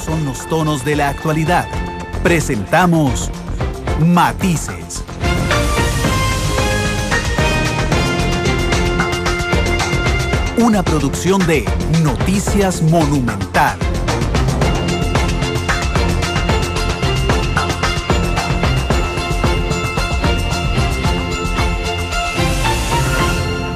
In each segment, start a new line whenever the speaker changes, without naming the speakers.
son los tonos de la actualidad. Presentamos Matices. Una producción de Noticias Monumental.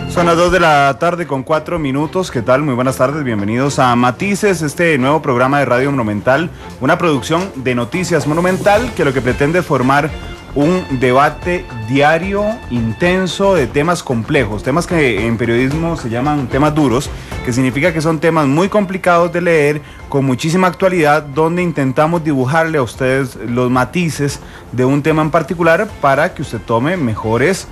Son las 2 de la tarde con 4 minutos. ¿Qué tal? Muy buenas tardes. Bienvenidos a Matices, este nuevo programa de Radio Monumental, una producción de Noticias Monumental que lo que pretende es formar un debate diario, intenso, de temas complejos, temas que en periodismo se llaman temas duros, que significa que son temas muy complicados de leer, con muchísima actualidad, donde intentamos dibujarle a ustedes los matices de un tema en particular para que usted tome mejores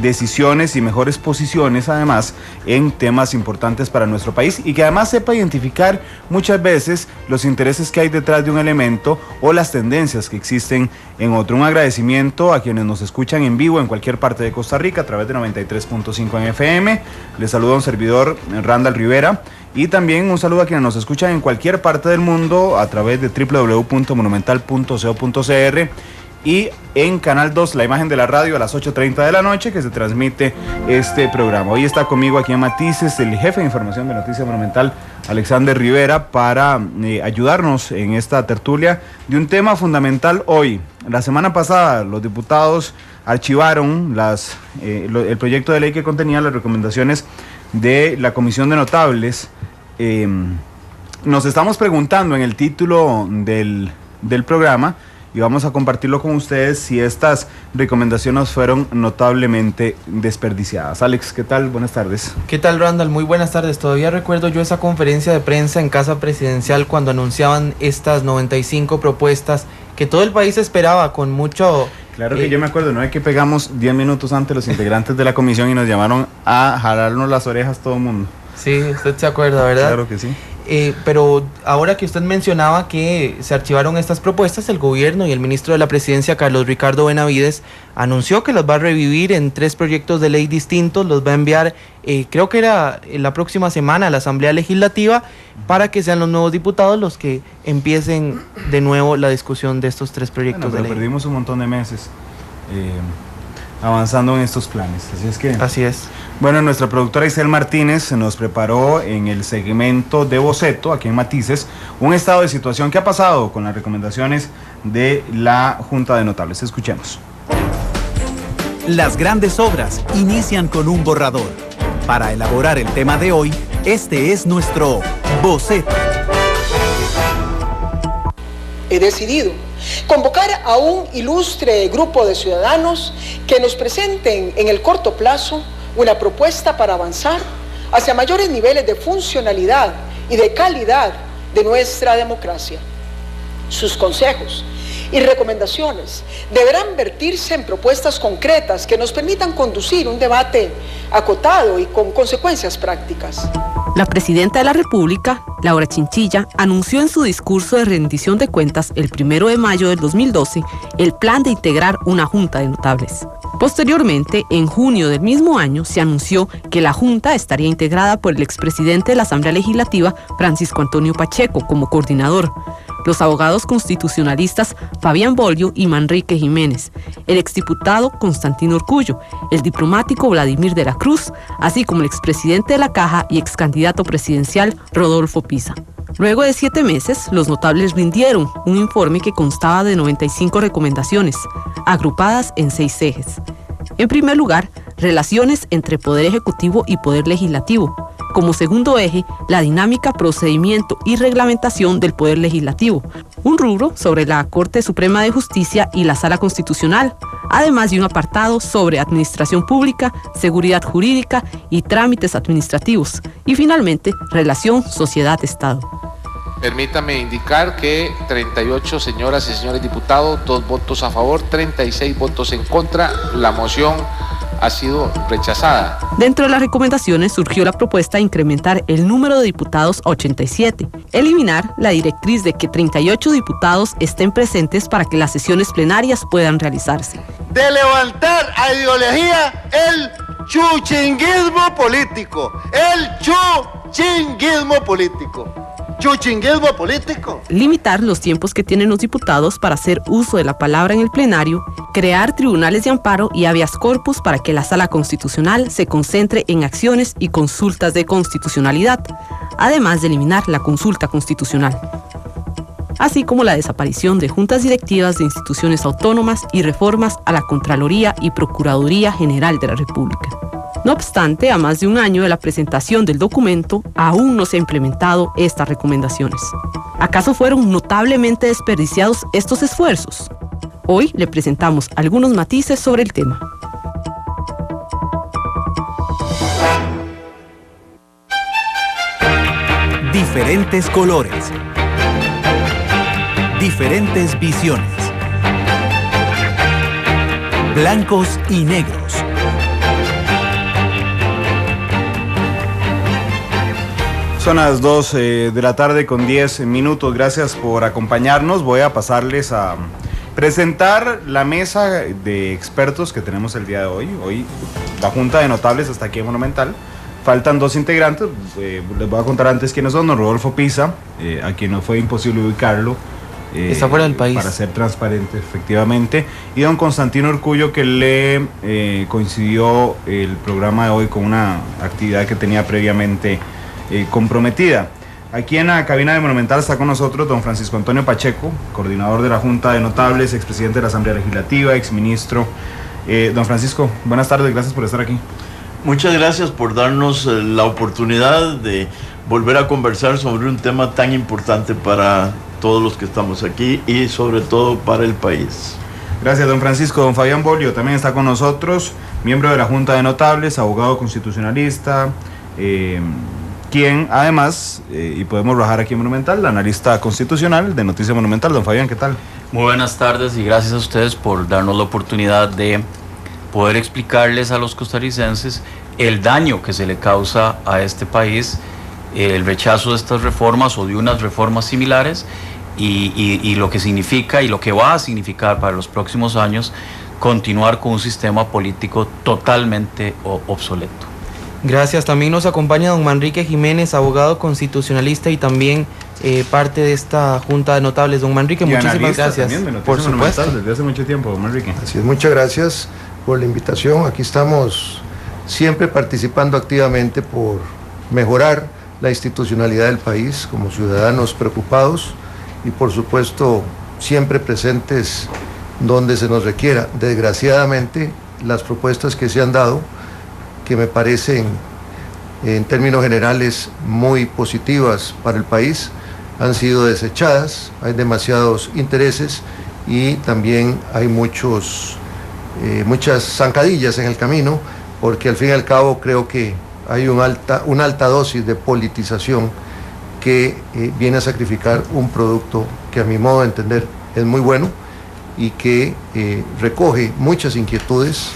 decisiones y mejores posiciones, además, en temas importantes para nuestro país, y que además sepa identificar muchas veces los intereses que hay detrás de un elemento o las tendencias que existen en otro. Un agradecimiento a quienes nos escuchan en vivo en cualquier parte de Costa Rica a través de 93.5 en FM. Les saluda un servidor, Randall Rivera, y también un saludo a quienes nos escuchan en cualquier parte del mundo a través de www.monumental.co.cr y en Canal 2, la imagen de la radio, a las 8:30 de la noche, que se transmite este programa. Hoy está conmigo aquí en Matices el jefe de información de Noticias Monumental, Alexander Rivera, para ayudarnos en esta tertulia de un tema fundamental hoy. La semana pasada los diputados archivaron el proyecto de ley que contenía las recomendaciones de la Comisión de Notables. Nos estamos preguntando en el título del programa, y vamos a compartirlo con ustedes, si estas recomendaciones fueron notablemente desperdiciadas. Alex, ¿qué tal? Buenas tardes.
¿Qué tal, Randall? Muy buenas tardes. Todavía recuerdo yo esa conferencia de prensa en Casa Presidencial cuando anunciaban estas 95 propuestas que todo el país esperaba con mucho...
Claro que yo me acuerdo, ¿no? Es que pegamos 10 minutos antes los integrantes de la comisión y nos llamaron a jalarnos las orejas todo el mundo.
Sí, usted se acuerda, ¿verdad?
Claro que sí.
Pero ahora que usted mencionaba que se archivaron estas propuestas, el gobierno y el ministro de la Presidencia, Carlos Ricardo Benavides, anunció que las va a revivir en 3 proyectos de ley distintos, los va a enviar, creo que era la próxima semana, a la Asamblea Legislativa, para que sean los nuevos diputados los que empiecen de nuevo la discusión de estos 3 proyectos de ley.
Perdimos un montón de meses avanzando en estos planes,
Así es.
Bueno, nuestra productora Isel Martínez nos preparó en el segmento de boceto, aquí en Matices, un estado de situación que ha pasado con las recomendaciones de la Junta de Notables. Escuchemos.
Las grandes obras inician con un borrador. Para elaborar el tema de hoy, este es nuestro boceto.
He decidido convocar a un ilustre grupo de ciudadanos que nos presenten en el corto plazo una propuesta para avanzar hacia mayores niveles de funcionalidad y de calidad de nuestra democracia. Sus consejos y recomendaciones deberán vertirse en propuestas concretas que nos permitan conducir un debate acotado y con consecuencias prácticas.
La presidenta de la República, Laura Chinchilla, anunció en su discurso de rendición de cuentas el 1 de mayo del 2012 el plan de integrar una Junta de Notables. Posteriormente, en junio del mismo año, se anunció que la Junta estaría integrada por el expresidente de la Asamblea Legislativa, Francisco Antonio Pacheco, como coordinador, los abogados constitucionalistas Fabián Bolio y Manrique Jiménez, el exdiputado Constantino Urcullo, el diplomático Vladimir de la Cruz, así como el expresidente de la Caja y excandidato presidencial Rodolfo Pisa. Luego de 7 meses, los notables rindieron un informe que constaba de 95 recomendaciones, agrupadas en 6 ejes. En primer lugar, relaciones entre Poder Ejecutivo y Poder Legislativo. Como segundo eje, la dinámica, procedimiento y reglamentación del Poder Legislativo. Un rubro sobre la Corte Suprema de Justicia y la Sala Constitucional, además de un apartado sobre administración pública, seguridad jurídica y trámites administrativos. Y finalmente, relación sociedad-Estado.
Permítame indicar que 38 señoras y señores diputados, 2 votos a favor, 36 votos en contra. La moción ha sido rechazada.
Dentro de las recomendaciones surgió la propuesta de incrementar el número de diputados a 87, eliminar la directriz de que 38 diputados estén presentes para que las sesiones plenarias puedan realizarse.
De levantar a ideología el chuchinguismo político, chuchinguismo político.
Limitar los tiempos que tienen los diputados para hacer uso de la palabra en el plenario, crear tribunales de amparo y habeas corpus para que la Sala Constitucional se concentre en acciones y consultas de constitucionalidad, además de eliminar la consulta constitucional, así como la desaparición de juntas directivas de instituciones autónomas y reformas a la Contraloría y Procuraduría General de la República. No obstante, a más de un año de la presentación del documento, aún no se han implementado estas recomendaciones. ¿Acaso fueron notablemente desperdiciados estos esfuerzos? Hoy le presentamos algunos matices sobre el tema.
Diferentes colores. Diferentes visiones. Blancos y negros.
Son las 2 de la tarde con 10 minutos. Gracias por acompañarnos. Voy a pasarles a presentar la mesa de expertos que tenemos el día de hoy. Hoy la Junta de Notables está aquí en Monumental. Faltan 2 integrantes. Les voy a contar antes quiénes son. Don Rodolfo Pisa, a quien no fue imposible ubicarlo.
Está fuera del país.
Para ser transparente, efectivamente. Y don Constantino Urcullo, que le coincidió el programa de hoy con una actividad que tenía previamente comprometida. Aquí en la cabina de Monumental está con nosotros don Francisco Antonio Pacheco, coordinador de la Junta de Notables, expresidente de la Asamblea Legislativa, exministro. Don Francisco, buenas tardes, gracias por estar aquí.
Muchas gracias por darnos la oportunidad de volver a conversar sobre un tema tan importante para todos los que estamos aquí y sobre todo para el país.
Gracias, don Francisco. Don Fabián Bolio también está con nosotros, miembro de la Junta de Notables, abogado constitucionalista, quien además, y podemos rajar aquí en Monumental, la analista constitucional de Noticias Monumental. Don Fabián, ¿qué tal?
Muy buenas tardes y gracias a ustedes por darnos la oportunidad de poder explicarles a los costarricenses el daño que se le causa a este país, el rechazo de estas reformas o de unas reformas similares y lo que significa y lo que va a significar para los próximos años continuar con un sistema político totalmente obsoleto.
Gracias. También nos acompaña don Manrique Jiménez, abogado constitucionalista y también parte de esta Junta de Notables. Don Manrique,
y
muchísimas gracias.
Por supuesto. Desde hace mucho tiempo, don Manrique.
Así es, muchas gracias por la invitación. Aquí estamos siempre participando activamente por mejorar la institucionalidad del país como ciudadanos preocupados y por supuesto siempre presentes donde se nos requiera. Desgraciadamente, las propuestas que se han dado, que me parecen en términos generales muy positivas para el país, han sido desechadas. Hay demasiados intereses y también hay muchas zancadillas en el camino, porque al fin y al cabo creo que hay una alta dosis de politización que viene a sacrificar un producto que a mi modo de entender es muy bueno y que recoge muchas inquietudes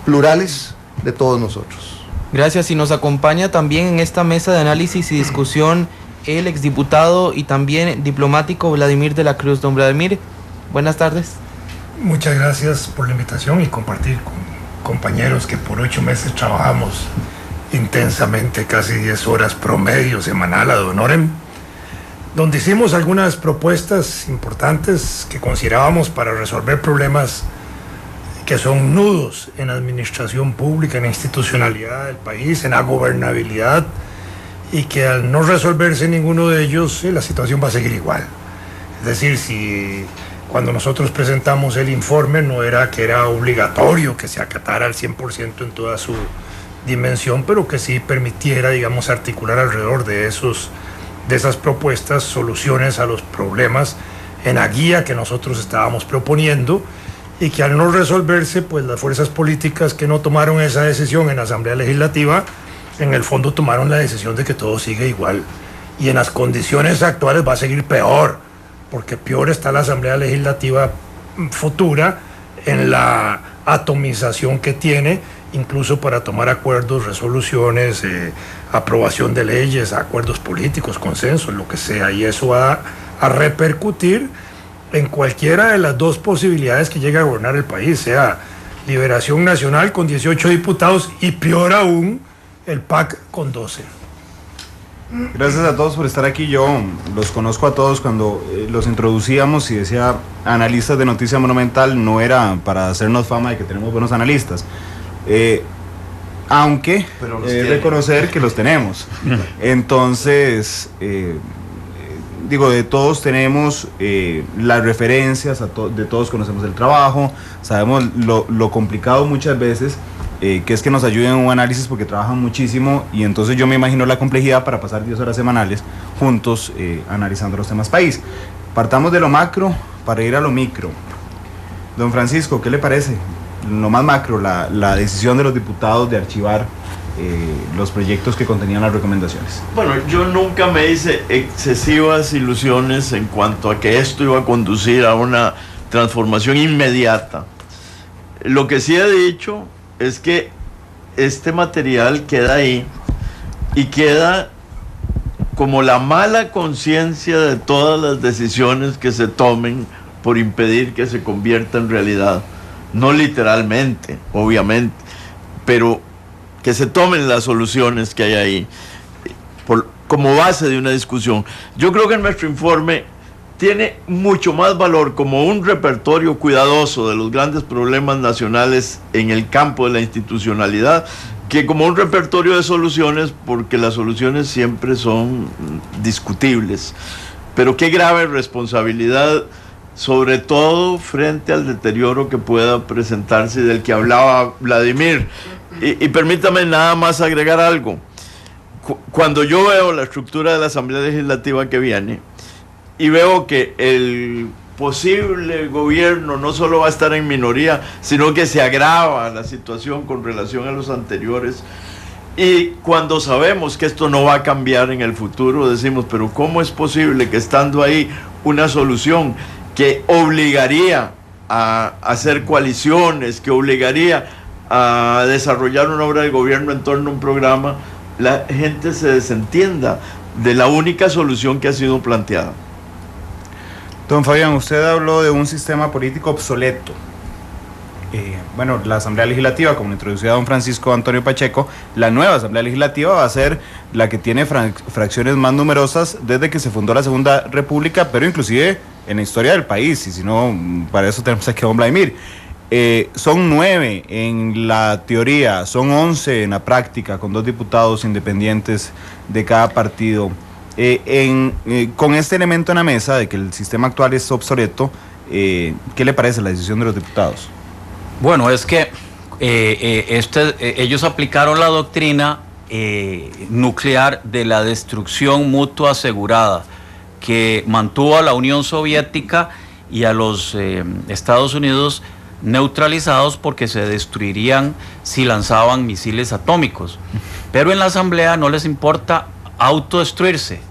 plurales de todos nosotros.
Gracias. Y nos acompaña también en esta mesa de análisis y discusión el exdiputado y también diplomático Vladimir de la Cruz. Don Vladimir, buenas tardes.
Muchas gracias por la invitación y compartir con compañeros que por 8 meses trabajamos intensamente, casi 10 horas promedio semanal ad honorem, donde hicimos algunas propuestas importantes que considerábamos para resolver problemas que son nudos en la administración pública, en la institucionalidad del país, en la gobernabilidad, y que al no resolverse ninguno de ellos, la situación va a seguir igual. Es decir, si cuando nosotros presentamos el informe no era que era obligatorio que se acatara al 100% en toda su dimensión, pero que sí permitiera, digamos, articular alrededor de esas propuestas soluciones a los problemas en la guía que nosotros estábamos proponiendo, y que al no resolverse, pues las fuerzas políticas que no tomaron esa decisión en la Asamblea Legislativa, en el fondo tomaron la decisión de que todo sigue igual. Y en las condiciones actuales va a seguir peor, porque peor está la Asamblea Legislativa futura en la atomización que tiene, incluso para tomar acuerdos, resoluciones, aprobación de leyes, acuerdos políticos, consensos, lo que sea. Y eso va a repercutir en cualquiera de las dos posibilidades que llegue a gobernar el país, sea Liberación Nacional con 18 diputados y peor aún, el PAC con 12.
Gracias a todos por estar aquí. Yo los conozco a todos. Cuando los introducíamos y decía analistas de Noticia Monumental, no era para hacernos fama de que tenemos buenos analistas. Aunque reconocer que los tenemos. Entonces, digo, de todos tenemos las referencias, de todos conocemos el trabajo, sabemos lo complicado muchas veces que es que nos ayuden en un análisis porque trabajan muchísimo, y entonces yo me imagino la complejidad para pasar 10 horas semanales juntos analizando los temas país. Partamos de lo macro para ir a lo micro. Don Francisco, ¿qué le parece? Lo más macro, la decisión de los diputados de archivar los proyectos que contenían las recomendaciones.
Bueno, yo nunca me hice excesivas ilusiones en cuanto a que esto iba a conducir a una transformación inmediata. Lo que sí he dicho es que este material queda ahí y queda como la mala conciencia de todas las decisiones que se tomen por impedir que se convierta en realidad. No literalmente, obviamente, pero que se tomen las soluciones que hay ahí como base de una discusión. Yo creo que nuestro informe tiene mucho más valor como un repertorio cuidadoso de los grandes problemas nacionales en el campo de la institucionalidad que como un repertorio de soluciones, porque las soluciones siempre son discutibles. Pero qué grave responsabilidad, sobre todo frente al deterioro que pueda presentarse, del que hablaba Vladimir. Y permítame nada más agregar algo. Cuando yo veo la estructura de la Asamblea Legislativa que viene y veo que el posible gobierno no solo va a estar en minoría, sino que se agrava la situación con relación a los anteriores, y cuando sabemos que esto no va a cambiar en el futuro, decimos, pero ¿cómo es posible que estando ahí una solución que obligaría a hacer coaliciones, que obligaría a desarrollar una obra de gobierno en torno a un programa, la gente se desentienda de la única solución que ha sido planteada?
Don Fabián, usted habló de un sistema político obsoleto. Bueno, la Asamblea Legislativa, como lo introducía don Francisco Antonio Pacheco, la nueva Asamblea Legislativa va a ser la que tiene fracciones más numerosas desde que se fundó la Segunda República, pero inclusive en la historia del país, y si no, para eso tenemos aquí a don Vladimir. Son 9 en la teoría, son 11 en la práctica, con 2 diputados independientes de cada partido. Con este elemento en la mesa de que el sistema actual es obsoleto, ¿qué le parece la decisión de los diputados?
Bueno, es que ellos aplicaron la doctrina nuclear de la destrucción mutua asegurada, que mantuvo a la Unión Soviética y a los Estados Unidos neutralizados porque se destruirían si lanzaban misiles atómicos. Pero en la Asamblea no les importa autodestruirse,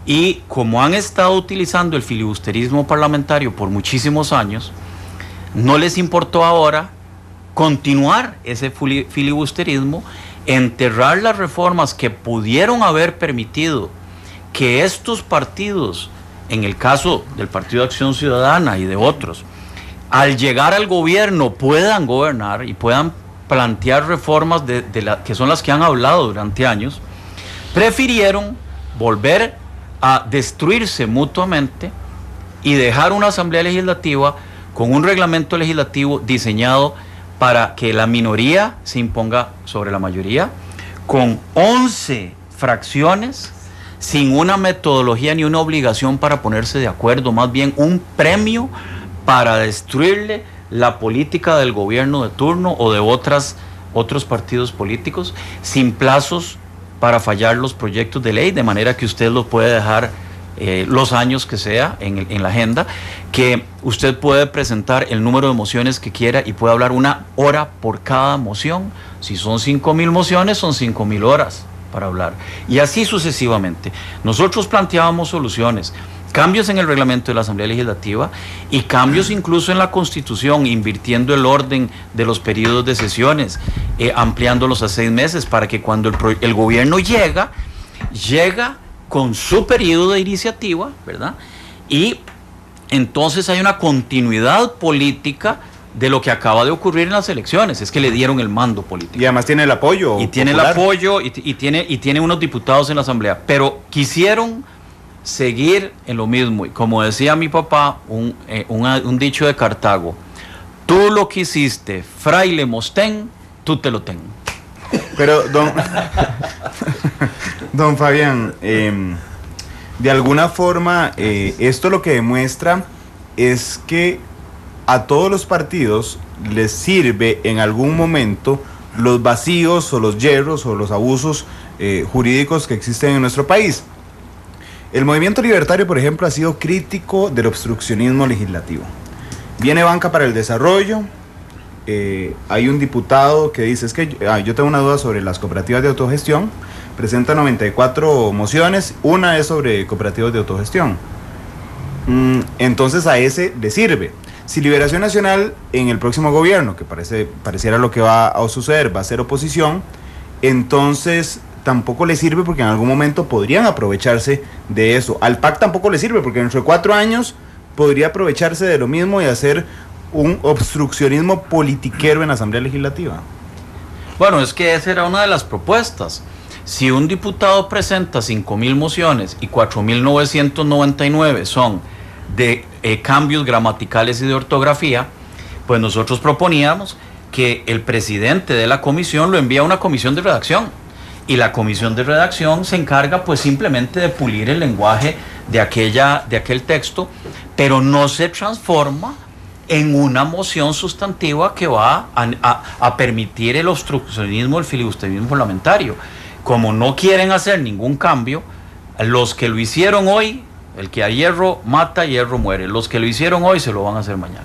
y como han estado utilizando el filibusterismo parlamentario por muchísimos años, no les importó ahora continuar ese filibusterismo, enterrar las reformas que pudieron haber permitido que estos partidos, en el caso del Partido de Acción Ciudadana y de otros, al llegar al gobierno puedan gobernar y puedan plantear reformas que son las que han hablado durante años. Prefirieron volver a destruirse mutuamente y dejar una Asamblea Legislativa con un reglamento legislativo diseñado para que la minoría se imponga sobre la mayoría, con 11 fracciones, sin una metodología ni una obligación para ponerse de acuerdo, más bien un premio para destruirle la política del gobierno de turno o de otros partidos políticos, sin plazos para fallar los proyectos de ley, de manera que usted los puede dejar los años que sea en la agenda, que usted puede presentar el número de mociones que quiera y puede hablar 1 hora por cada moción. Si son 5,000 mociones, son 5,000 horas para hablar, y así sucesivamente. Nosotros planteábamos soluciones, cambios en el reglamento de la Asamblea Legislativa y cambios incluso en la Constitución, invirtiendo el orden de los periodos de sesiones, ampliándolos a 6 meses, para que cuando el gobierno llega con su periodo de iniciativa, ¿verdad? Y entonces hay una continuidad política de lo que acaba de ocurrir en las elecciones, es que le dieron el mando político.
Y además tiene el apoyo.
Y tiene
popular.
el apoyo y tiene unos diputados en la Asamblea, pero quisieron seguir en lo mismo. Y como decía mi papá, un dicho de Cartago: tú lo que hiciste, fraile Mostén, tú te lo ten.
Pero, don Fabián, de alguna forma, esto lo que demuestra es que a todos los partidos les sirve en algún momento los vacíos o los yerros o los abusos jurídicos que existen en nuestro país. El movimiento libertario, por ejemplo, ha sido crítico del obstruccionismo legislativo. Viene Banca para el Desarrollo, hay un diputado que dice, es que yo tengo una duda sobre las cooperativas de autogestión, presenta 94 mociones, una es sobre cooperativas de autogestión. Entonces a ese le sirve. Si Liberación Nacional en el próximo gobierno, que pareciera lo que va a suceder, va a ser oposición, entonces tampoco le sirve porque en algún momento podrían aprovecharse de eso. Al PAC tampoco le sirve porque dentro de 4 años podría aprovecharse de lo mismo y hacer un obstruccionismo politiquero en la Asamblea Legislativa.
Bueno, es que esa era una de las propuestas. Si un diputado presenta 5.000 mociones y 4.999 son de cambios gramaticales y de ortografía, pues nosotros proponíamos que el presidente de la comisión lo envía a una comisión de redacción, y la comisión de redacción se encarga pues simplemente de pulir el lenguaje de aquel texto, pero no se transforma en una moción sustantiva que va a permitir el obstruccionismo, el filibusterismo parlamentario. Como no quieren hacer ningún cambio, los que lo hicieron hoy, el que a hierro mata, hierro muere. Los que lo hicieron hoy se lo van a hacer mañana.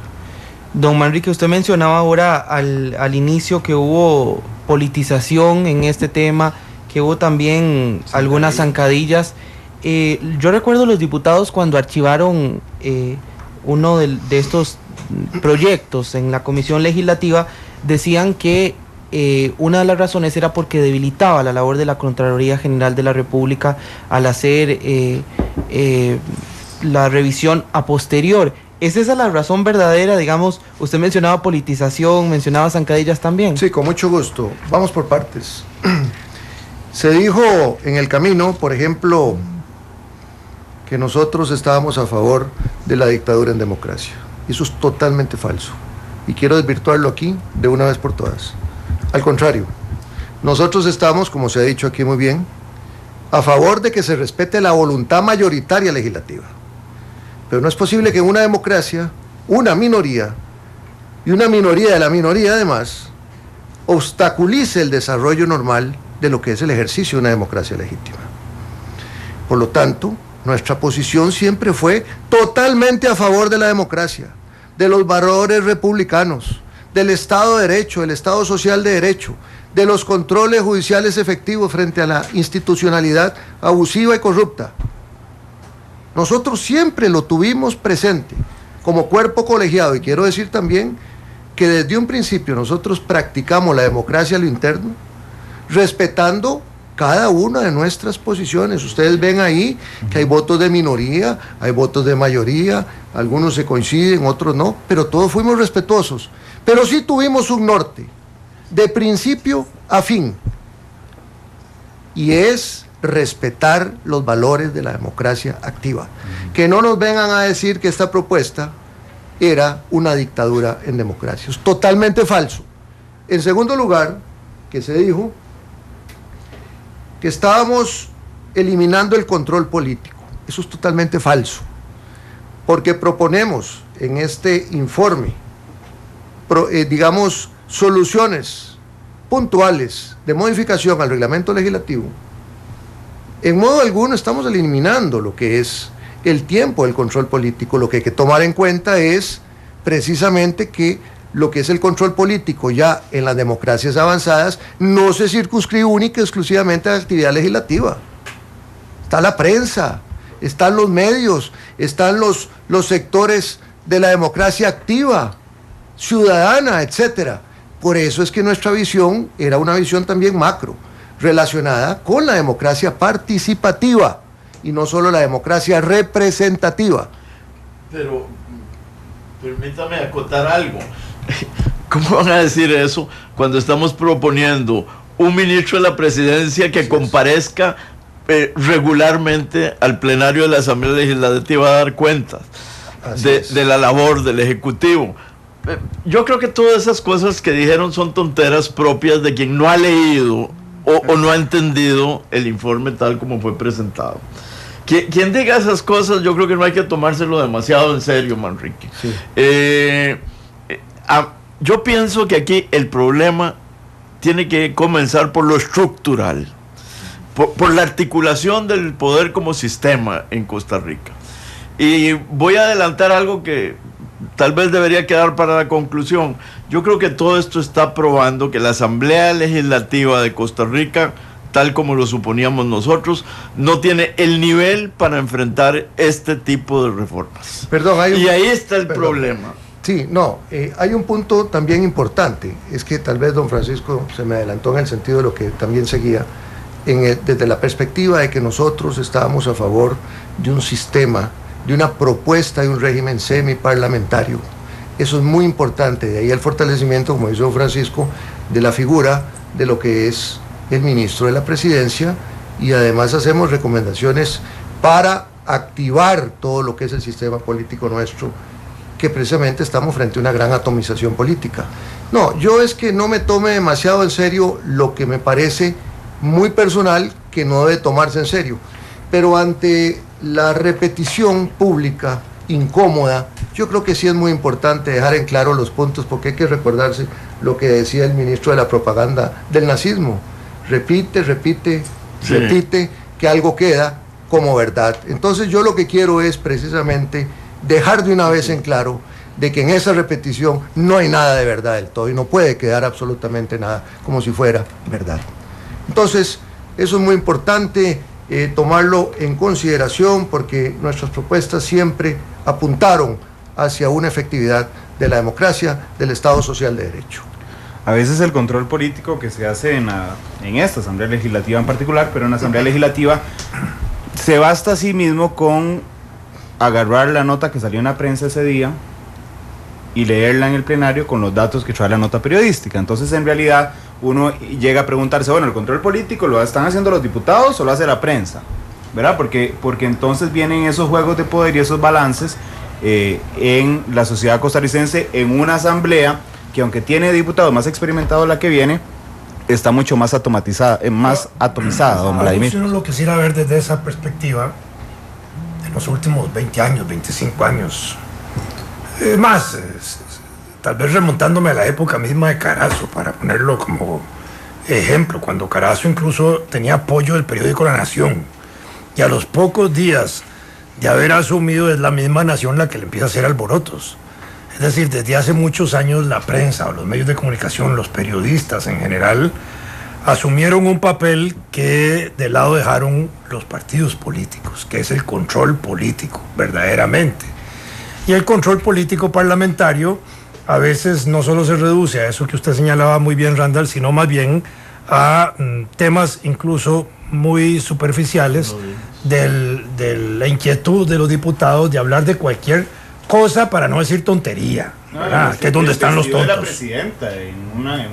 Don Manrique, usted mencionaba ahora al inicio que hubo politización en este tema, que hubo también algunas zancadillas. Yo recuerdo los diputados cuando archivaron uno de estos proyectos en la comisión legislativa, decían que una de las razones era porque debilitaba la labor de la Contraloría General de la República al hacer la revisión a posterior. ¿Es esa la razón verdadera? Digamos, usted mencionaba politización, mencionaba zancadillas también.
Sí, con mucho gusto. Vamos por partes. Se dijo en el camino, por ejemplo, que nosotros estábamos a favor de la dictadura en democracia. Eso es totalmente falso. Y quiero desvirtuarlo aquí de una vez por todas. Al contrario, nosotros estamos, como se ha dicho aquí muy bien, a favor de que se respete la voluntad mayoritaria legislativa. Pero no es posible que en una democracia, una minoría, y una minoría de la minoría además, obstaculice el desarrollo normal de lo que es el ejercicio de una democracia legítima. Por lo tanto, nuestra posición siempre fue totalmente a favor de la democracia, de los valores republicanos, del Estado de Derecho, del Estado Social de Derecho, de los controles judiciales efectivos frente a la institucionalidad abusiva y corrupta. Nosotros siempre lo tuvimos presente como cuerpo colegiado, y quiero decir también que desde un principio nosotros practicamos la democracia a lo interno, respetando cada una de nuestras posiciones. Ustedes ven ahí que hay votos de minoría, hay votos de mayoría, algunos se coinciden, otros no, pero todos fuimos respetuosos. Pero sí tuvimos un norte, de principio a fin, y es respetar los valores de la democracia activa. Que no nos vengan a decir que esta propuesta era una dictadura en democracia. Es totalmente falso. En segundo lugar, que se dijo que estábamos eliminando el control político. Eso es totalmente falso, porque proponemos en este informe, digamos, soluciones puntuales de modificación al reglamento legislativo. En modo alguno estamos eliminando lo que es el tiempo del control político. Lo que hay que tomar en cuenta es precisamente que lo que es el control político ya en las democracias avanzadas no se circunscribe única y exclusivamente a la actividad legislativa. Está la prensa, están los medios, están los sectores de la democracia activa, ciudadana, etcétera. Por eso es que nuestra visión era una visión también macro, relacionada con la democracia participativa y no solo la democracia representativa.
Pero permítame acotar algo. ¿Cómo van a decir eso cuando estamos proponiendo un ministro de la presidencia que comparezca regularmente al plenario de la Asamblea Legislativa a dar cuentas de la labor del Ejecutivo? Yo creo que todas esas cosas que dijeron son tonteras propias de quien no ha leído o no ha entendido el informe tal como fue presentado. Quien diga esas cosas, yo creo que no hay que tomárselo demasiado en serio, Manrique. Sí. Yo pienso que aquí el problema tiene que comenzar por lo estructural, por la articulación del poder como sistema en Costa Rica. Y voy a adelantar algo que tal vez debería quedar para la conclusión. Yo creo que todo esto está probando que la Asamblea Legislativa de Costa Rica, tal como lo suponíamos nosotros, no tiene el nivel para enfrentar este tipo de reformas.
Perdón,
y ahí está el problema.
Sí, no, hay un punto también importante, es que tal vez don Francisco se me adelantó en el sentido de lo que también seguía, desde la perspectiva de que nosotros estábamos a favor de un sistema, de una propuesta de un régimen semiparlamentario. Eso es muy importante, de ahí el fortalecimiento, como dice don Francisco, de la figura de lo que es el ministro de la presidencia, y además hacemos recomendaciones para activar todo lo que es el sistema político nuestro, que precisamente estamos frente a una gran atomización política. No, yo es que no me tome demasiado en serio lo que me parece muy personal, que no debe tomarse en serio, pero ante la repetición pública incómoda, yo creo que sí es muy importante dejar en claro los puntos, porque hay que recordarse lo que decía el ministro de la propaganda del nazismo: repite, que algo queda como verdad. Entonces yo lo que quiero es precisamente dejar de una vez en claro de que en esa repetición no hay nada de verdad del todo, y no puede quedar absolutamente nada como si fuera verdad. Entonces eso es muy importante tomarlo en consideración, porque nuestras propuestas siempre apuntaron hacia una efectividad de la democracia, del Estado Social de Derecho.
A veces el control político que se hace en esta Asamblea Legislativa en particular, pero en la Asamblea Legislativa, se basta a sí mismo con agarrar la nota que salió en la prensa ese día y leerla en el plenario con los datos que trae la nota periodística. Entonces, en realidad, uno llega a preguntarse, bueno, ¿el control político lo están haciendo los diputados o lo hace la prensa? ¿Verdad? Porque entonces vienen esos juegos de poder y esos balances en la sociedad costarricense, en una asamblea que, aunque tiene diputados más experimentados la que viene, está mucho más atomizada, don Vladimir.
Si uno lo quisiera ver desde esa perspectiva, en los últimos 20 años, 25 años, tal vez remontándome a la época misma de Carazo, para ponerlo como ejemplo, cuando Carazo incluso tenía apoyo del periódico La Nación, y a los pocos días de haber asumido es la misma Nación la que le empieza a hacer alborotos. Es decir, desde hace muchos años la prensa o los medios de comunicación, los periodistas en general, asumieron un papel que de lado dejaron los partidos políticos, que es el control político, verdaderamente. Y el control político parlamentario a veces no solo se reduce a eso que usted señalaba muy bien, Randall, sino más bien a temas incluso muy superficiales de la inquietud de los diputados de hablar de cualquier cosa, para no decir tontería, que es donde están los tontos.
La presidenta en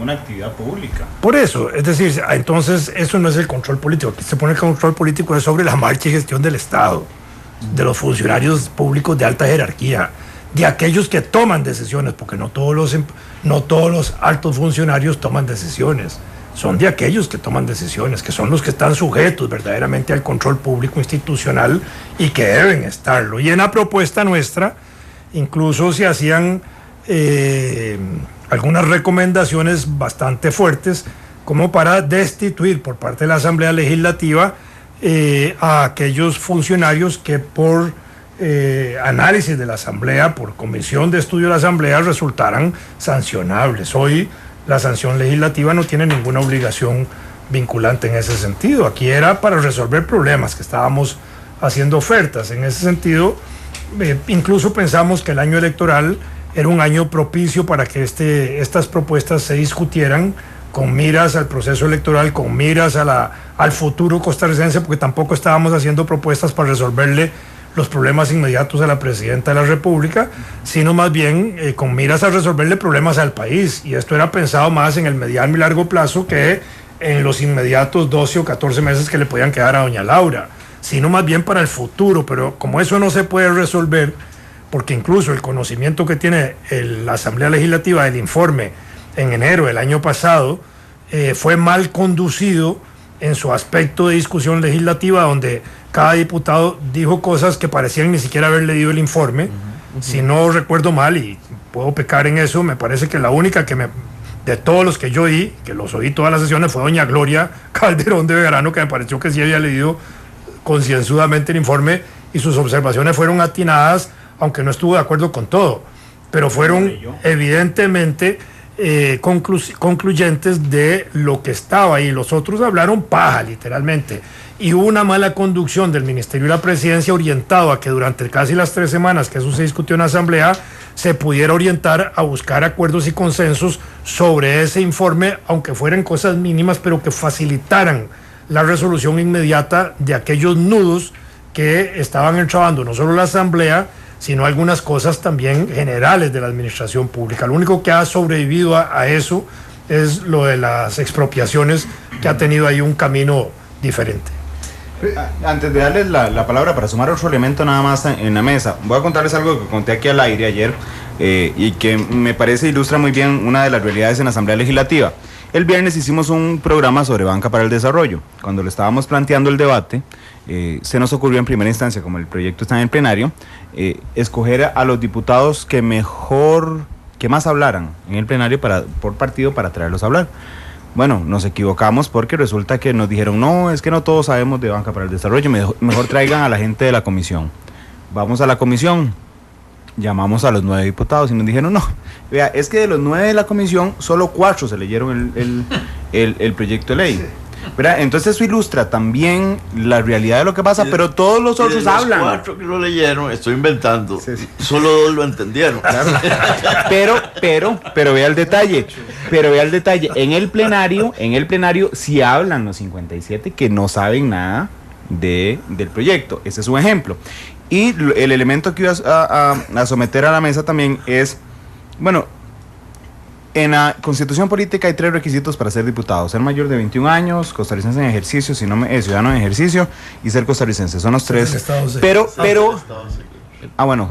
una actividad pública.
Por eso, es decir, entonces eso no es el control político. Aquí se pone el control político es sobre la marcha y gestión del Estado, de los funcionarios públicos de alta jerarquía, de aquellos que toman decisiones, porque no todos los altos funcionarios toman decisiones, son de aquellos que toman decisiones, que son los que están sujetos verdaderamente al control público institucional y que deben estarlo. Y en la propuesta nuestra incluso se hacían algunas recomendaciones bastante fuertes, como para destituir por parte de la Asamblea Legislativa a aquellos funcionarios que por análisis de la Asamblea, por comisión de estudio de la Asamblea, resultaran sancionables. Hoy la sanción legislativa no tiene ninguna obligación vinculante en ese sentido. Aquí era para resolver problemas que estábamos haciendo ofertas. En ese sentido, incluso pensamos que el año electoral era un año propicio para que estas propuestas se discutieran con miras al proceso electoral, con miras al futuro costarricense, porque tampoco estábamos haciendo propuestas para resolverle los problemas inmediatos a la presidenta de la República, sino más bien con miras a resolverle problemas al país. Y esto era pensado más en el mediano y largo plazo que en los inmediatos 12 o 14 meses que le podían quedar a doña Laura, sino más bien para el futuro. Pero como eso no se puede resolver, porque incluso el conocimiento que tiene la Asamblea Legislativa del informe en enero del año pasado fue mal conducido en su aspecto de discusión legislativa, donde cada diputado dijo cosas que parecían ni siquiera haber leído el informe. Si no recuerdo mal, y puedo pecar en eso, me parece que la única de todos los que yo oí, que los oí todas las sesiones, fue doña Gloria Calderón de Verano, que me pareció que sí había leído concienzudamente el informe y sus observaciones fueron atinadas, aunque no estuvo de acuerdo con todo, pero fueron evidentemente concluyentes de lo que estaba ahí. Los otros hablaron paja, literalmente. Y hubo una mala conducción del Ministerio de la Presidencia orientado a que durante casi las 3 semanas que eso se discutió en la Asamblea se pudiera orientar a buscar acuerdos y consensos sobre ese informe, aunque fueran cosas mínimas, pero que facilitaran la resolución inmediata de aquellos nudos que estaban entrabando no solo la Asamblea, sino algunas cosas también generales de la administración pública. Lo único que ha sobrevivido a eso es lo de las expropiaciones, que ha tenido ahí un camino diferente.
Antes de darles la palabra para sumar otro elemento nada más en la mesa, voy a contarles algo que conté aquí al aire ayer y que me parece ilustra muy bien una de las realidades en la Asamblea Legislativa. El viernes hicimos un programa sobre banca para el desarrollo. Cuando le estábamos planteando el debate, se nos ocurrió en primera instancia, como el proyecto está en el plenario, escoger a los diputados que más hablaran en el plenario por partido para traerlos a hablar. Bueno, nos equivocamos porque resulta que nos dijeron, no, es que no todos sabemos de banca para el desarrollo, mejor traigan a la gente de la comisión. Vamos a la comisión, llamamos a los 9 diputados y nos dijeron, no, vea, es que de los 9 de la comisión, solo 4 se leyeron el proyecto de ley. ¿Verdad? Entonces eso ilustra también la realidad de lo que pasa, pero todos los otros hablan.
Los 4 que lo leyeron, estoy inventando, sí. Solo 2 lo entendieron.
Claro. Pero vea el detalle. En el plenario sí hablan los 57 que no saben nada del proyecto. Ese es un ejemplo. Y el elemento que iba a someter a la mesa también es, bueno, en la Constitución Política hay 3 requisitos para ser diputado: ser mayor de 21 años, costarricense en ejercicio, ciudadano en ejercicio, y ser costarricense. Son los 3. Pero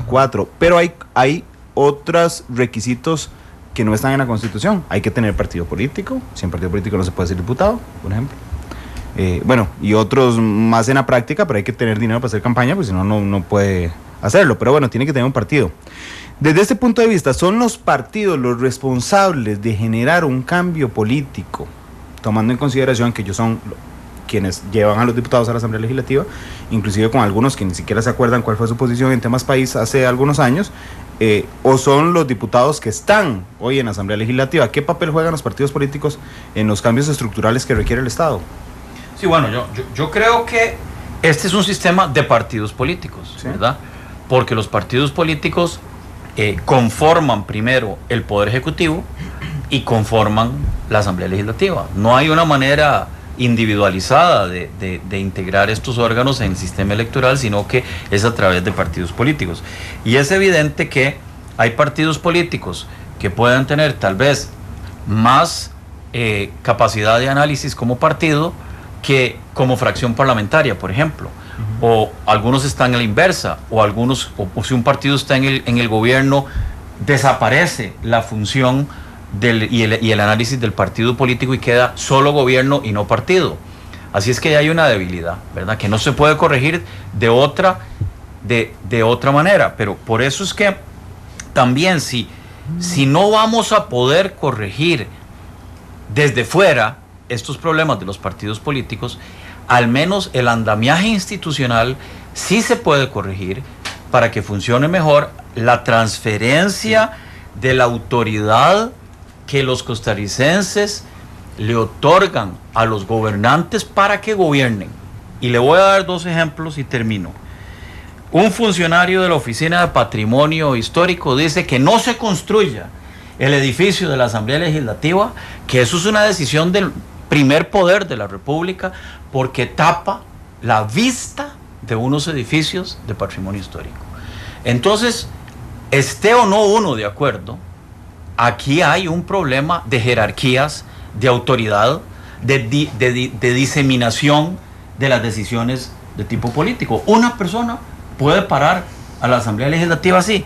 4. Pero hay otros requisitos que no están en la Constitución. Hay que tener partido político. Sin partido político no se puede ser diputado, por ejemplo. Y otros más en la práctica, pero hay que tener dinero para hacer campaña, pues si no, no puede hacerlo. Pero bueno, tiene que tener un partido. Desde este punto de vista, son los partidos los responsables de generar un cambio político, tomando en consideración que ellos son quienes llevan a los diputados a la Asamblea Legislativa, inclusive con algunos que ni siquiera se acuerdan cuál fue su posición en temas país hace algunos años, o son los diputados que están hoy en la Asamblea Legislativa. ¿Qué papel juegan los partidos políticos en los cambios estructurales que requiere el Estado?
Sí, bueno, yo creo que este es un sistema de partidos políticos, ¿sí? ¿Verdad? Porque los partidos políticos conforman primero el Poder Ejecutivo y conforman la Asamblea Legislativa. No hay una manera individualizada de integrar estos órganos en el sistema electoral, sino que es a través de partidos políticos. Y es evidente que hay partidos políticos que puedan tener tal vez más capacidad de análisis como partido que como fracción parlamentaria, por ejemplo. O algunos están en la inversa, o si un partido está en el gobierno, desaparece la función y el análisis del partido político y queda solo gobierno y no partido. Así es que hay una debilidad, ¿verdad? Que no se puede corregir de otra manera. Pero por eso es que también si no vamos a poder corregir desde fuera estos problemas de los partidos políticos, al menos el andamiaje institucional sí se puede corregir para que funcione mejor la transferencia de la autoridad que los costarricenses le otorgan a los gobernantes para que gobiernen. Y le voy a dar 2 ejemplos y termino. Un funcionario de la Oficina de Patrimonio Histórico dice que no se construya el edificio de la Asamblea Legislativa, que eso es una decisión del primer poder de la República, porque tapa la vista de unos edificios de patrimonio histórico. Entonces, esté o no uno de acuerdo, aquí hay un problema de jerarquías, de autoridad, de diseminación de las decisiones de tipo político. Una persona puede parar a la Asamblea Legislativa así.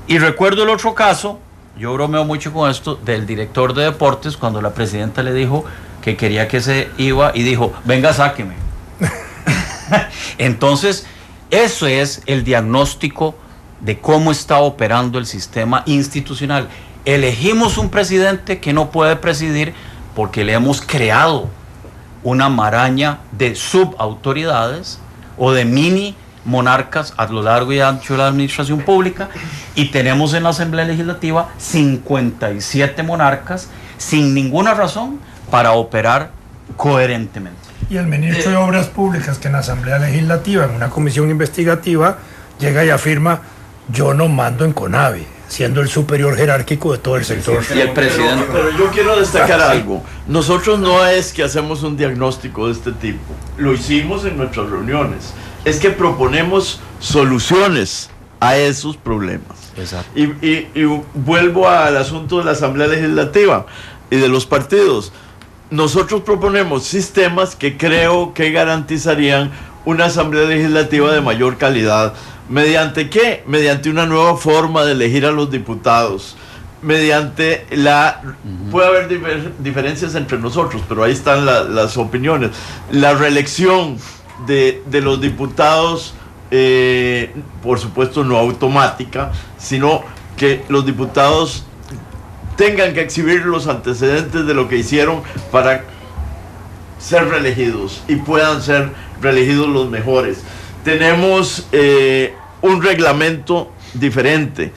Y recuerdo el otro caso, yo bromeo mucho con esto, del director de deportes, cuando la presidenta le dijo que quería que se iba y dijo, venga, sáqueme. Entonces, eso es el diagnóstico de cómo está operando el sistema institucional. Elegimos un presidente que no puede presidir porque le hemos creado una maraña de subautoridades o de mini monarcas a lo largo y ancho de la administración pública, y tenemos en la Asamblea Legislativa 57 monarcas sin ninguna razón para operar coherentemente.
Y el ministro de Obras Públicas, que en la Asamblea Legislativa, en una comisión investigativa, llega y afirma: yo no mando en CONAVI, siendo el superior jerárquico de todo el sector.
Y el presidente.
Pero yo quiero destacar algo. Nosotros no es que hacemos un diagnóstico de este tipo. Lo hicimos en nuestras reuniones. Es que proponemos soluciones a esos problemas.
Exacto.
Y vuelvo al asunto de la Asamblea Legislativa y de los partidos. Nosotros proponemos sistemas que creo que garantizarían una Asamblea Legislativa de mayor calidad. ¿Mediante qué? Mediante una nueva forma de elegir a los diputados. Mediante la... Puede haber diferencias entre nosotros, pero ahí están las opiniones. La reelección de los diputados, por supuesto no automática, sino que los diputados tengan que exhibir los antecedentes de lo que hicieron para ser reelegidos y puedan ser reelegidos los mejores. Tenemos un reglamento diferente,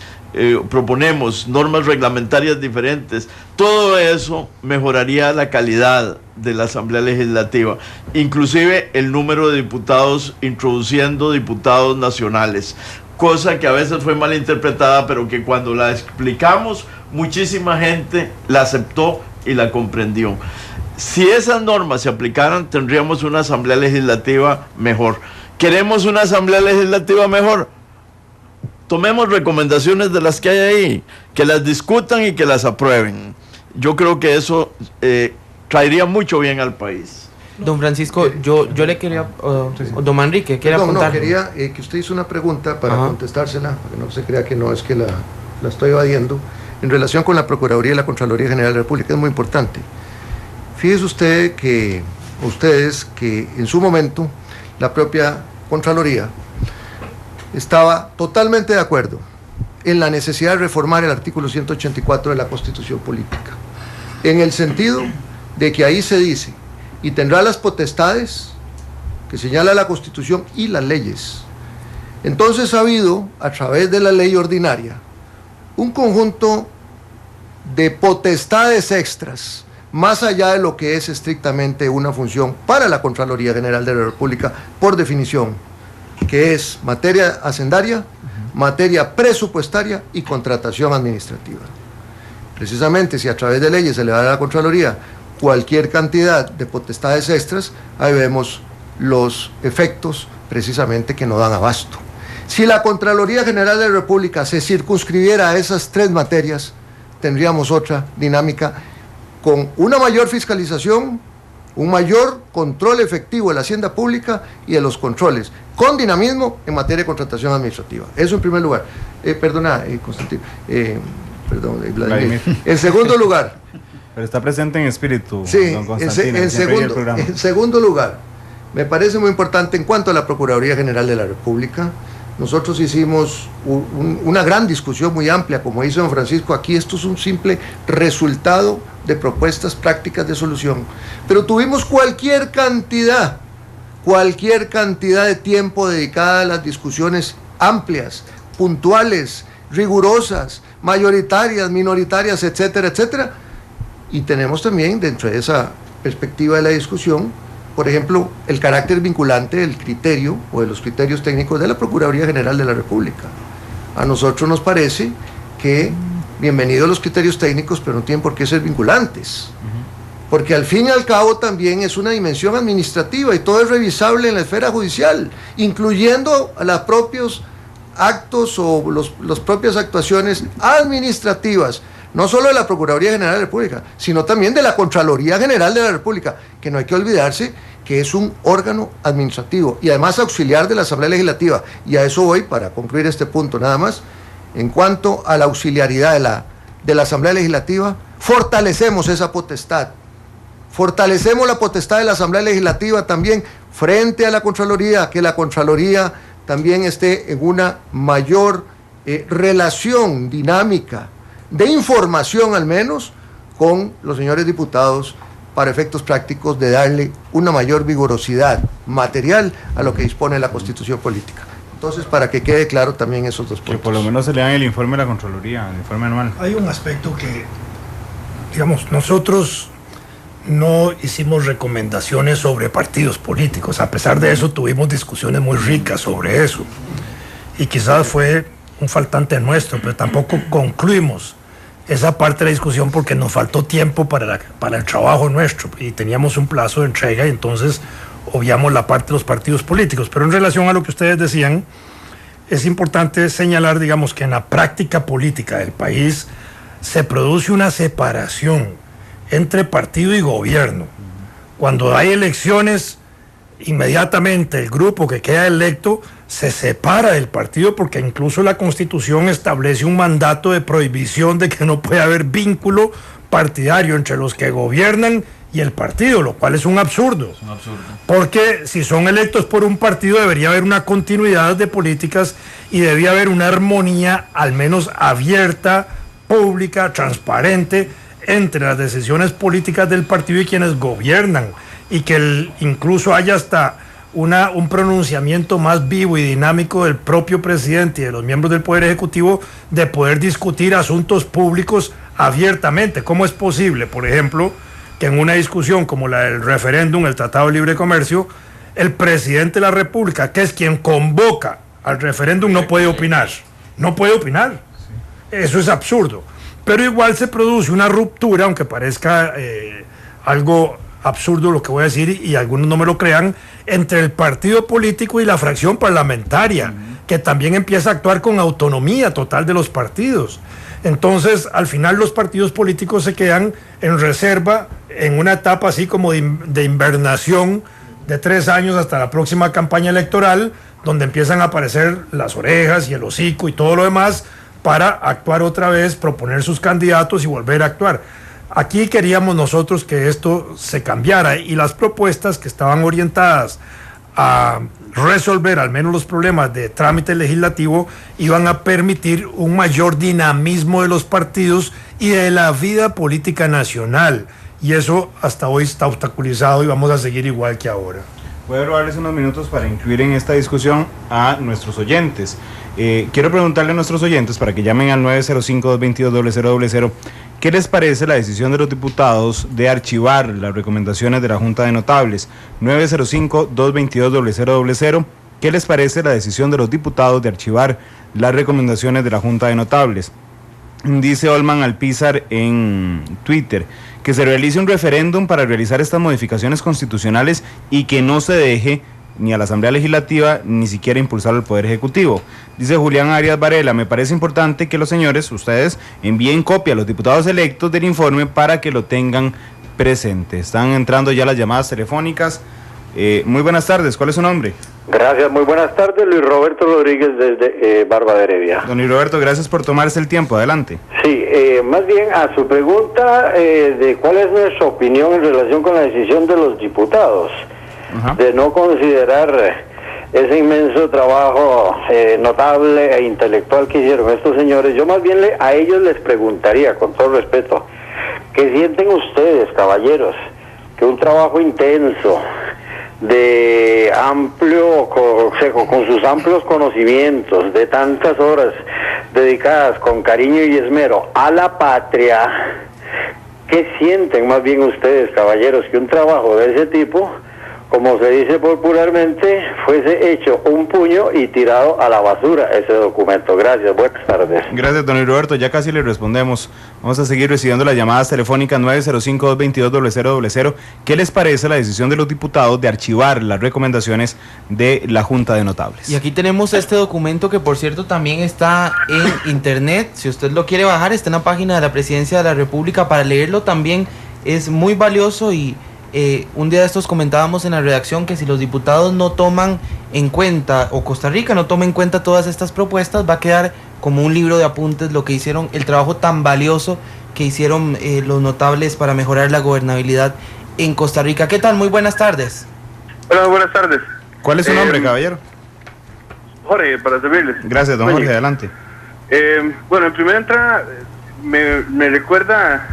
proponemos normas reglamentarias diferentes. Todo eso mejoraría la calidad de la Asamblea Legislativa, inclusive el número de diputados, introduciendo diputados nacionales, cosa que a veces fue mal interpretada, pero que cuando la explicamos muchísima gente la aceptó y la comprendió. Si esas normas se aplicaran, tendríamos una Asamblea Legislativa mejor. ¿Queremos una Asamblea Legislativa mejor? Tomemos recomendaciones de las que hay ahí, que las discutan y que las aprueben. Yo creo que eso traería mucho bien al país.
Don Francisco, yo le quería, don Manrique, quería apuntar.
Quería que usted hizo una pregunta para contestársela, para que no se crea que no es que la estoy evadiendo, en relación con la Procuraduría y la Contraloría General de la República. Es muy importante. Fíjese usted que en su momento la propia Contraloría estaba totalmente de acuerdo en la necesidad de reformar el artículo 184 de la Constitución Política, en el sentido de que ahí se dice: y tendrá las potestades que señala la Constitución y las leyes. Entonces ha habido, a través de la ley ordinaria, un conjunto de potestades extras, más allá de lo que es estrictamente una función para la Contraloría General de la República, por definición, que es materia hacendaria, materia presupuestaria y contratación administrativa. Precisamente, si a través de leyes se le da a la Contraloría cualquier cantidad de potestades extras, ahí vemos los efectos precisamente que no dan abasto. Si la Contraloría General de la República se circunscribiera a esas tres materias, tendríamos otra dinámica, con una mayor fiscalización, un mayor control efectivo de la hacienda pública y de los controles, con dinamismo en materia de contratación administrativa. Eso en primer lugar. Constantino. Vladimir. En segundo lugar.
Pero está presente en espíritu,
sí,
don Constantino.
En segundo lugar, me parece muy importante, en cuanto a la Procuraduría General de la República, nosotros hicimos una gran discusión muy amplia, como hizo don Francisco aquí. Esto es un simple resultado de propuestas prácticas de solución, pero tuvimos cualquier cantidad de tiempo dedicada a las discusiones amplias, puntuales, rigurosas, mayoritarias, minoritarias, etcétera, etcétera. Y tenemos también, dentro de esa perspectiva de la discusión, por ejemplo, el carácter vinculante del criterio o de los criterios técnicos de la Procuraduría General de la República. A nosotros nos parece que bienvenidos los criterios técnicos, pero no tienen por qué ser vinculantes. porque al fin y al cabo también es una dimensión administrativa y todo es revisable en la esfera judicial, incluyendo a los propios actos o las propias actuaciones administrativas, no solo de la Procuraduría General de la República, sino también de la Contraloría General de la República, que no hay que olvidarse que es un órgano administrativo y además auxiliar de la Asamblea Legislativa. Y a eso voy para concluir este punto nada más. En cuanto a la auxiliaridad de la Asamblea Legislativa, fortalecemos esa potestad. Fortalecemos la potestad de la Asamblea Legislativa también frente a la Contraloría, que la Contraloría también esté en una mayor relación dinámica, de información al menos, con los señores diputados para efectos prácticos de darle una mayor vigorosidad material a lo que dispone la Constitución Política. Entonces, para que quede claro también esos dos puntos.
Que por lo menos se lean el informe de la Contraloría, el informe anual.
Hay un aspecto que, digamos, nosotros no hicimos recomendaciones sobre partidos políticos. A pesar de eso, tuvimos discusiones muy ricas sobre eso. Y quizás fue un faltante nuestro, pero tampoco concluimos esa parte de la discusión porque nos faltó tiempo para el trabajo nuestro y teníamos un plazo de entrega y entonces obviamos la parte de los partidos políticos. Pero en relación a lo que ustedes decían, es importante señalar, digamos, que en la práctica política del país se produce una separación entre partido y gobierno. Cuando hay elecciones, inmediatamente el grupo que queda electo se separa del partido porque incluso la Constitución establece un mandato de prohibición de que no puede haber vínculo partidario entre los que gobiernan y el partido, lo cual es un absurdo. Es un absurdo. Porque si son electos por un partido debería haber una continuidad de políticas y debía haber una armonía al menos abierta, pública, transparente entre las decisiones políticas del partido y quienes gobiernan, y que incluso haya hasta un pronunciamiento más vivo y dinámico del propio presidente y de los miembros del Poder Ejecutivo de poder discutir asuntos públicos abiertamente. ¿Cómo es posible, por ejemplo, que en una discusión como la del referéndum, el Tratado de Libre Comercio, el presidente de la República, que es quien convoca al referéndum, no puede opinar? No puede opinar. Eso es absurdo. Pero igual se produce una ruptura, aunque parezca algo absurdo lo que voy a decir y algunos no me lo crean, entre el partido político y la fracción parlamentaria, que también empieza a actuar con autonomía total de los partidos. Entonces, al final los partidos políticos se quedan en reserva, en una etapa así como de invernación de 3 años hasta la próxima campaña electoral, donde empiezan a aparecer las orejas y el hocico y todo lo demás para actuar otra vez, proponer sus candidatos y volver a actuar. Aquí queríamos nosotros que esto se cambiara y las propuestas que estaban orientadas a resolver al menos los problemas de trámite legislativo iban a permitir un mayor dinamismo de los partidos y de la vida política nacional. Y eso hasta hoy está obstaculizado y vamos a seguir igual que ahora.
Voy a robarles unos minutos para incluir en esta discusión a nuestros oyentes. Quiero preguntarle a nuestros oyentes para que llamen al 905-222-0000 ¿qué les parece la decisión de los diputados de archivar las recomendaciones de la Junta de Notables? 905-222-0000 ¿qué les parece la decisión de los diputados de archivar las recomendaciones de la Junta de Notables? Dice Olman Alpizar en Twitter que se realice un referéndum para realizar estas modificaciones constitucionales y que no se deje ni a la Asamblea Legislativa ni siquiera impulsar al Poder Ejecutivo. Dice Julián Arias Varela, me parece importante que los señores, ustedes, envíen copia a los diputados electos del informe para que lo tengan presente. Están entrando ya las llamadas telefónicas. Muy buenas tardes, ¿cuál es su nombre?
Gracias, muy buenas tardes, Luis Roberto Rodríguez desde Barba de Heredia.
Don Luis Roberto, gracias por tomarse el tiempo, adelante.
Sí, más bien a su pregunta de cuál es nuestra opinión en relación con la decisión de los diputados. Ajá. De no considerar ese inmenso trabajo notable e intelectual que hicieron estos señores. Yo más bien a ellos les preguntaría, con todo respeto, ¿qué sienten ustedes, caballeros, que un trabajo intenso, de amplio, con sus amplios conocimientos, de tantas horas dedicadas con cariño y esmero a la patria, qué sienten más bien ustedes, caballeros, que un trabajo de ese tipo, como se dice popularmente, fuese hecho un puño y tirado a la basura ese documento. Gracias, buenas tardes.
Gracias, don Roberto, ya casi le respondemos. Vamos a seguir recibiendo las llamadas telefónicas 905-222-0000. ¿Qué les parece la decisión de los diputados de archivar las recomendaciones de la Junta de Notables?
Y aquí tenemos este documento que, por cierto, también está en internet. Si usted lo quiere bajar, está en la página de la Presidencia de la República. Para leerlo también es muy valioso y un día de estos comentábamos en la redacción que si los diputados no toman en cuenta, o Costa Rica no toma en cuenta todas estas propuestas, va a quedar como un libro de apuntes lo que hicieron, el trabajo tan valioso que hicieron los notables para mejorar la gobernabilidad en Costa Rica. ¿Qué tal? Muy buenas tardes.
Hola, buenas tardes.
¿Cuál es su nombre, caballero?
Jorge, para servirles.
Gracias, don Jorge, adelante.
Bueno, en primera entrada me recuerda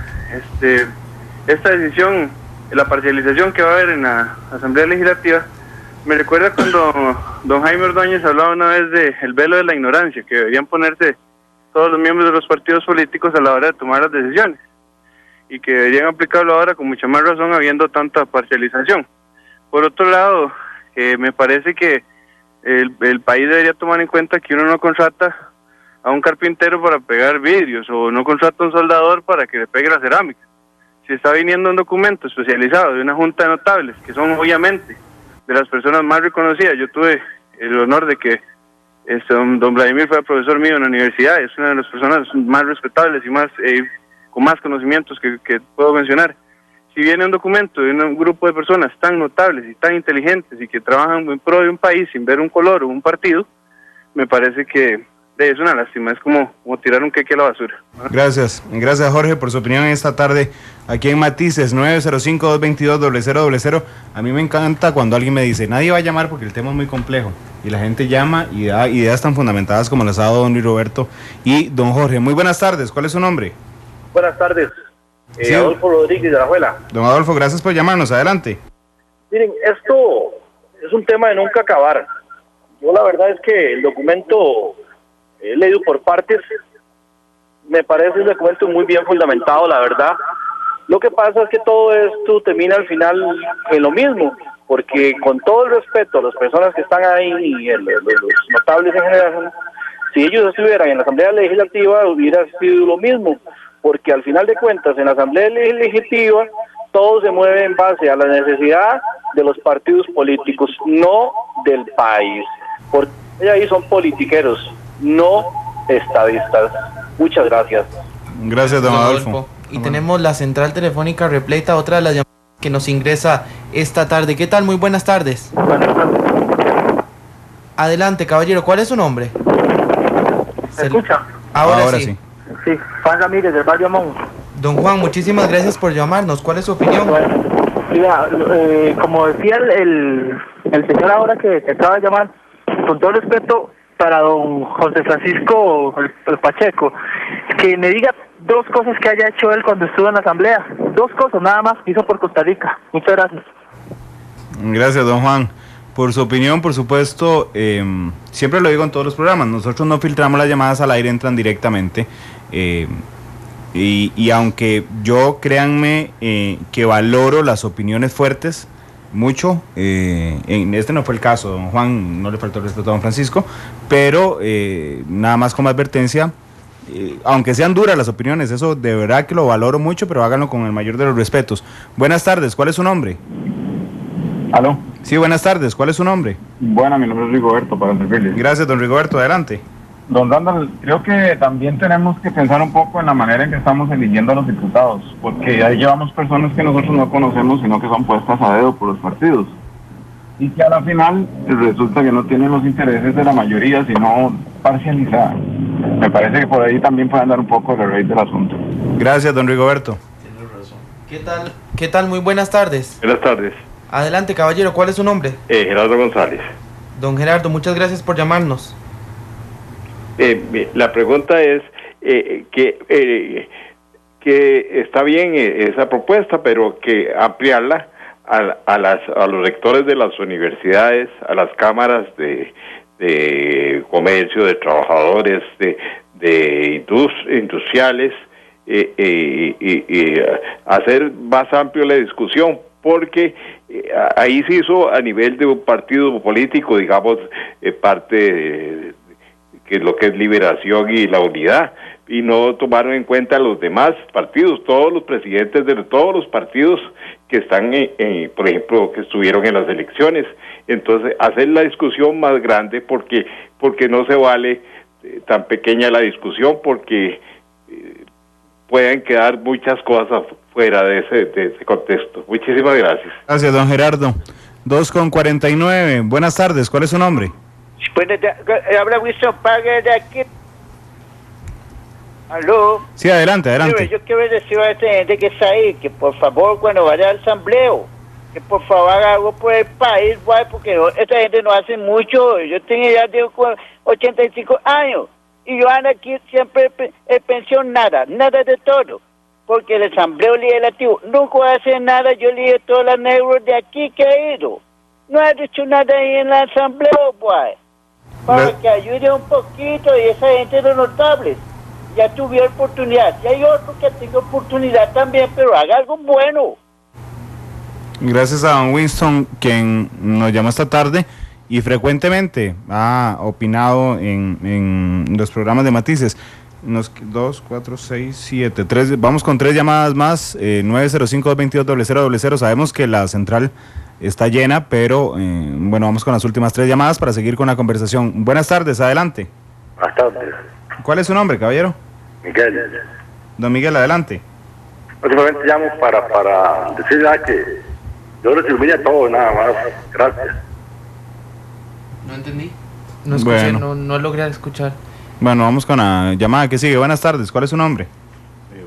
esta decisión, la parcialización que va a haber en la Asamblea Legislativa. Me recuerda cuando don Jaime Ordóñez hablaba una vez del velo de la ignorancia, que deberían ponerse todos los miembros de los partidos políticos a la hora de tomar las decisiones, y que deberían aplicarlo ahora con mucha más razón habiendo tanta parcialización. Por otro lado, me parece que el país debería tomar en cuenta que uno no contrata a un carpintero para pegar vidrios, o no contrata a un soldador para que le pegue la cerámica. Si está viniendo un documento especializado de una junta de notables, que son obviamente de las personas más reconocidas. Yo tuve el honor de que don Vladimir fue profesor mío en la universidad, es una de las personas más respetables y más con más conocimientos que puedo mencionar. Si viene un documento de un grupo de personas tan notables y tan inteligentes y que trabajan en pro de un país sin ver un color o un partido, me parece que es una lástima, es como tirar un queque a la basura.
Gracias Jorge por su opinión esta tarde aquí en Matices. 905-222-0000. A mí me encanta cuando alguien me dice, nadie va a llamar porque el tema es muy complejo, y la gente llama y da ideas tan fundamentadas como las ha dado don Luis Roberto y don Jorge. Muy buenas tardes, ¿cuál es su nombre?
Buenas tardes,
Sí.
Adolfo Rodríguez de la Juela.
Don Adolfo, gracias por llamarnos, adelante.
Miren, esto es un tema de nunca acabar. Yo la verdad es que el documento he leído por partes, me parece un documento muy bien fundamentado, la verdad. Lo que pasa es que todo esto termina al final en lo mismo, porque con todo el respeto a las personas que están ahí y los notables en general, si ellos estuvieran en la Asamblea Legislativa hubiera sido lo mismo, porque al final de cuentas en la Asamblea Legislativa todo se mueve en base a la necesidad de los partidos políticos, no del país, porque ahí son politiqueros, no estadistas. Muchas gracias.
Gracias, don Adolfo.
Y tenemos la central telefónica repleta, otra de las llamadas que nos ingresa esta tarde. ¿Qué tal? Muy buenas tardes. Adelante, caballero, ¿cuál es su nombre?
¿Se escucha?
Ahora sí.
Sí, Juan Ramírez del barrio Amón.
Don Juan, muchísimas gracias por llamarnos. ¿Cuál es su opinión?
Bueno, como decía el señor ahora que acaba de llamar, con todo respeto para don José Francisco el Pacheco, que me diga dos cosas que haya hecho él cuando estuvo en la Asamblea. Dos cosas nada más que hizo por Costa Rica. Muchas gracias.
Gracias, don Juan, por su opinión. Por supuesto, siempre lo digo en todos los programas, nosotros no filtramos las llamadas al aire, entran directamente. Y aunque yo, créanme, que valoro las opiniones fuertes mucho, en este no fue el caso, don Juan no le faltó el respeto a don Francisco, pero nada más como advertencia, aunque sean duras las opiniones, eso de verdad que lo valoro mucho, pero háganlo con el mayor de los respetos. Buenas tardes, ¿cuál es su nombre?
¿Aló?
Sí, buenas tardes, ¿cuál es su nombre?
Bueno, mi nombre es Rigoberto, para servirles.
Gracias, don Rigoberto, adelante.
Don Randall, creo que también tenemos que pensar un poco en la manera en que estamos eligiendo a los diputados, porque ahí llevamos personas que nosotros no conocemos, sino que son puestas a dedo por los partidos, y que a la final resulta que no tienen los intereses de la mayoría, sino parcializada. Me parece que por ahí también puede andar un poco el raíz del asunto.
Gracias, don Rigoberto.
¿Qué tal? Muy buenas tardes.
Buenas tardes.
Adelante, caballero, ¿cuál es su nombre?
Gerardo González.
Don Gerardo, muchas gracias por llamarnos.
La pregunta es que está bien esa propuesta, pero que ampliarla a los rectores de las universidades, a las cámaras de comercio, de trabajadores, de industriales, y hacer más amplio la discusión, porque ahí se hizo a nivel de un partido político, digamos, parte que es lo que es Liberación y la Unidad, y no tomaron en cuenta los demás partidos, todos los presidentes de todos los partidos que están, por ejemplo, que estuvieron en las elecciones. Entonces, hacer la discusión más grande porque no se vale tan pequeña la discusión, porque pueden quedar muchas cosas fuera de ese contexto. Muchísimas gracias.
Gracias, don Gerardo. 2:49. Buenas tardes, ¿cuál es su nombre?
Habla Wilson Pague de aquí. ¿Aló?
Sí, adelante.
Yo quiero decir a esta gente que está ahí, que por favor cuando vaya al asambleo, que por favor haga algo por el país, porque esta gente no hace mucho. Yo tengo ya de 85 años y yo ando aquí siempre en pensión, nada de todo, porque el asambleo legislativo nunca va a hacer nada. Yo le dije todas las negros de aquí que he ido, no ha hecho nada ahí en la asamblea, para que ayude un poquito, y esa gente de los notables ya tuviera oportunidad, y hay otro que tenga oportunidad también, pero haga algo bueno.
Gracias a don Winston, quien nos llama esta tarde y frecuentemente ha opinado en los programas de Matices. 2, 4, 6, 7, 3, vamos con 3 llamadas más, 905-222-0000. Sabemos que la central está llena, pero bueno, vamos con las últimas 3 llamadas para seguir con la conversación. Buenas tardes, adelante.
Buenas tardes.
¿Cuál es su nombre, caballero?
Miguel.
Don Miguel, adelante.
Últimamente llamo para decir que yo resumiría todo, nada más. Gracias.
No entendí. No escuché,
Bueno.
no logré escuchar.
Bueno, vamos con la llamada que sigue. Buenas tardes, ¿cuál es su nombre?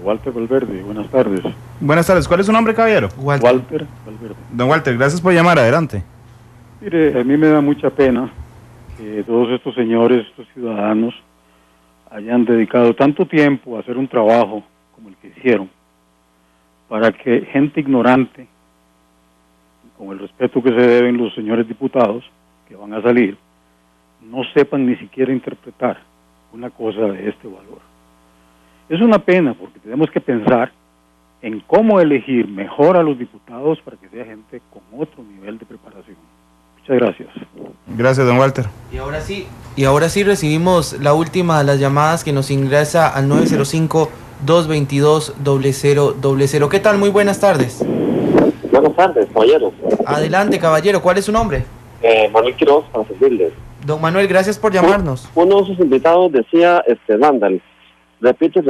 Walter Valverde, buenas tardes.
Buenas tardes, ¿cuál es su nombre, caballero?
Walter Valverde.
Don Walter, gracias por llamar, adelante.
Mire, a mí me da mucha pena que todos estos señores, estos ciudadanos, hayan dedicado tanto tiempo a hacer un trabajo como el que hicieron, para que gente ignorante, con el respeto que se deben los señores diputados que van a salir, no sepan ni siquiera interpretar una cosa de este valor. Es una pena, porque tenemos que pensar en cómo elegir mejor a los diputados para que sea gente con otro nivel de preparación. Muchas gracias.
Gracias, don Walter.
Y ahora sí recibimos la última de las llamadas, que nos ingresa al 905-222-0000. ¿Qué tal? Muy buenas tardes.
Buenas tardes, caballeros.
Adelante, caballero. ¿Cuál es su nombre?
Manuel Quiroz, para servirles.
Don Manuel, gracias por llamarnos.
Uno de sus invitados decía, Randall, repite,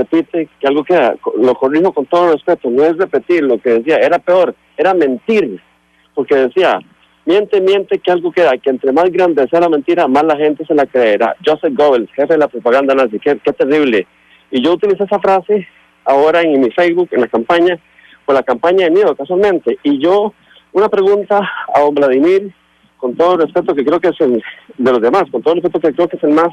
que algo queda, lo corrijo con todo respeto, no es repetir lo que decía, era peor, era mentir, porque decía, miente, que algo queda, que entre más grande sea la mentira, más la gente se la creerá. Joseph Goebbels, jefe de la propaganda nazi, qué terrible. Y yo utilicé esa frase ahora en mi Facebook, en la campaña, por la campaña de miedo, casualmente. Y yo, una pregunta a don Vladimir, con todo el respeto que creo que es el de los demás, con todo el respeto que creo que es el más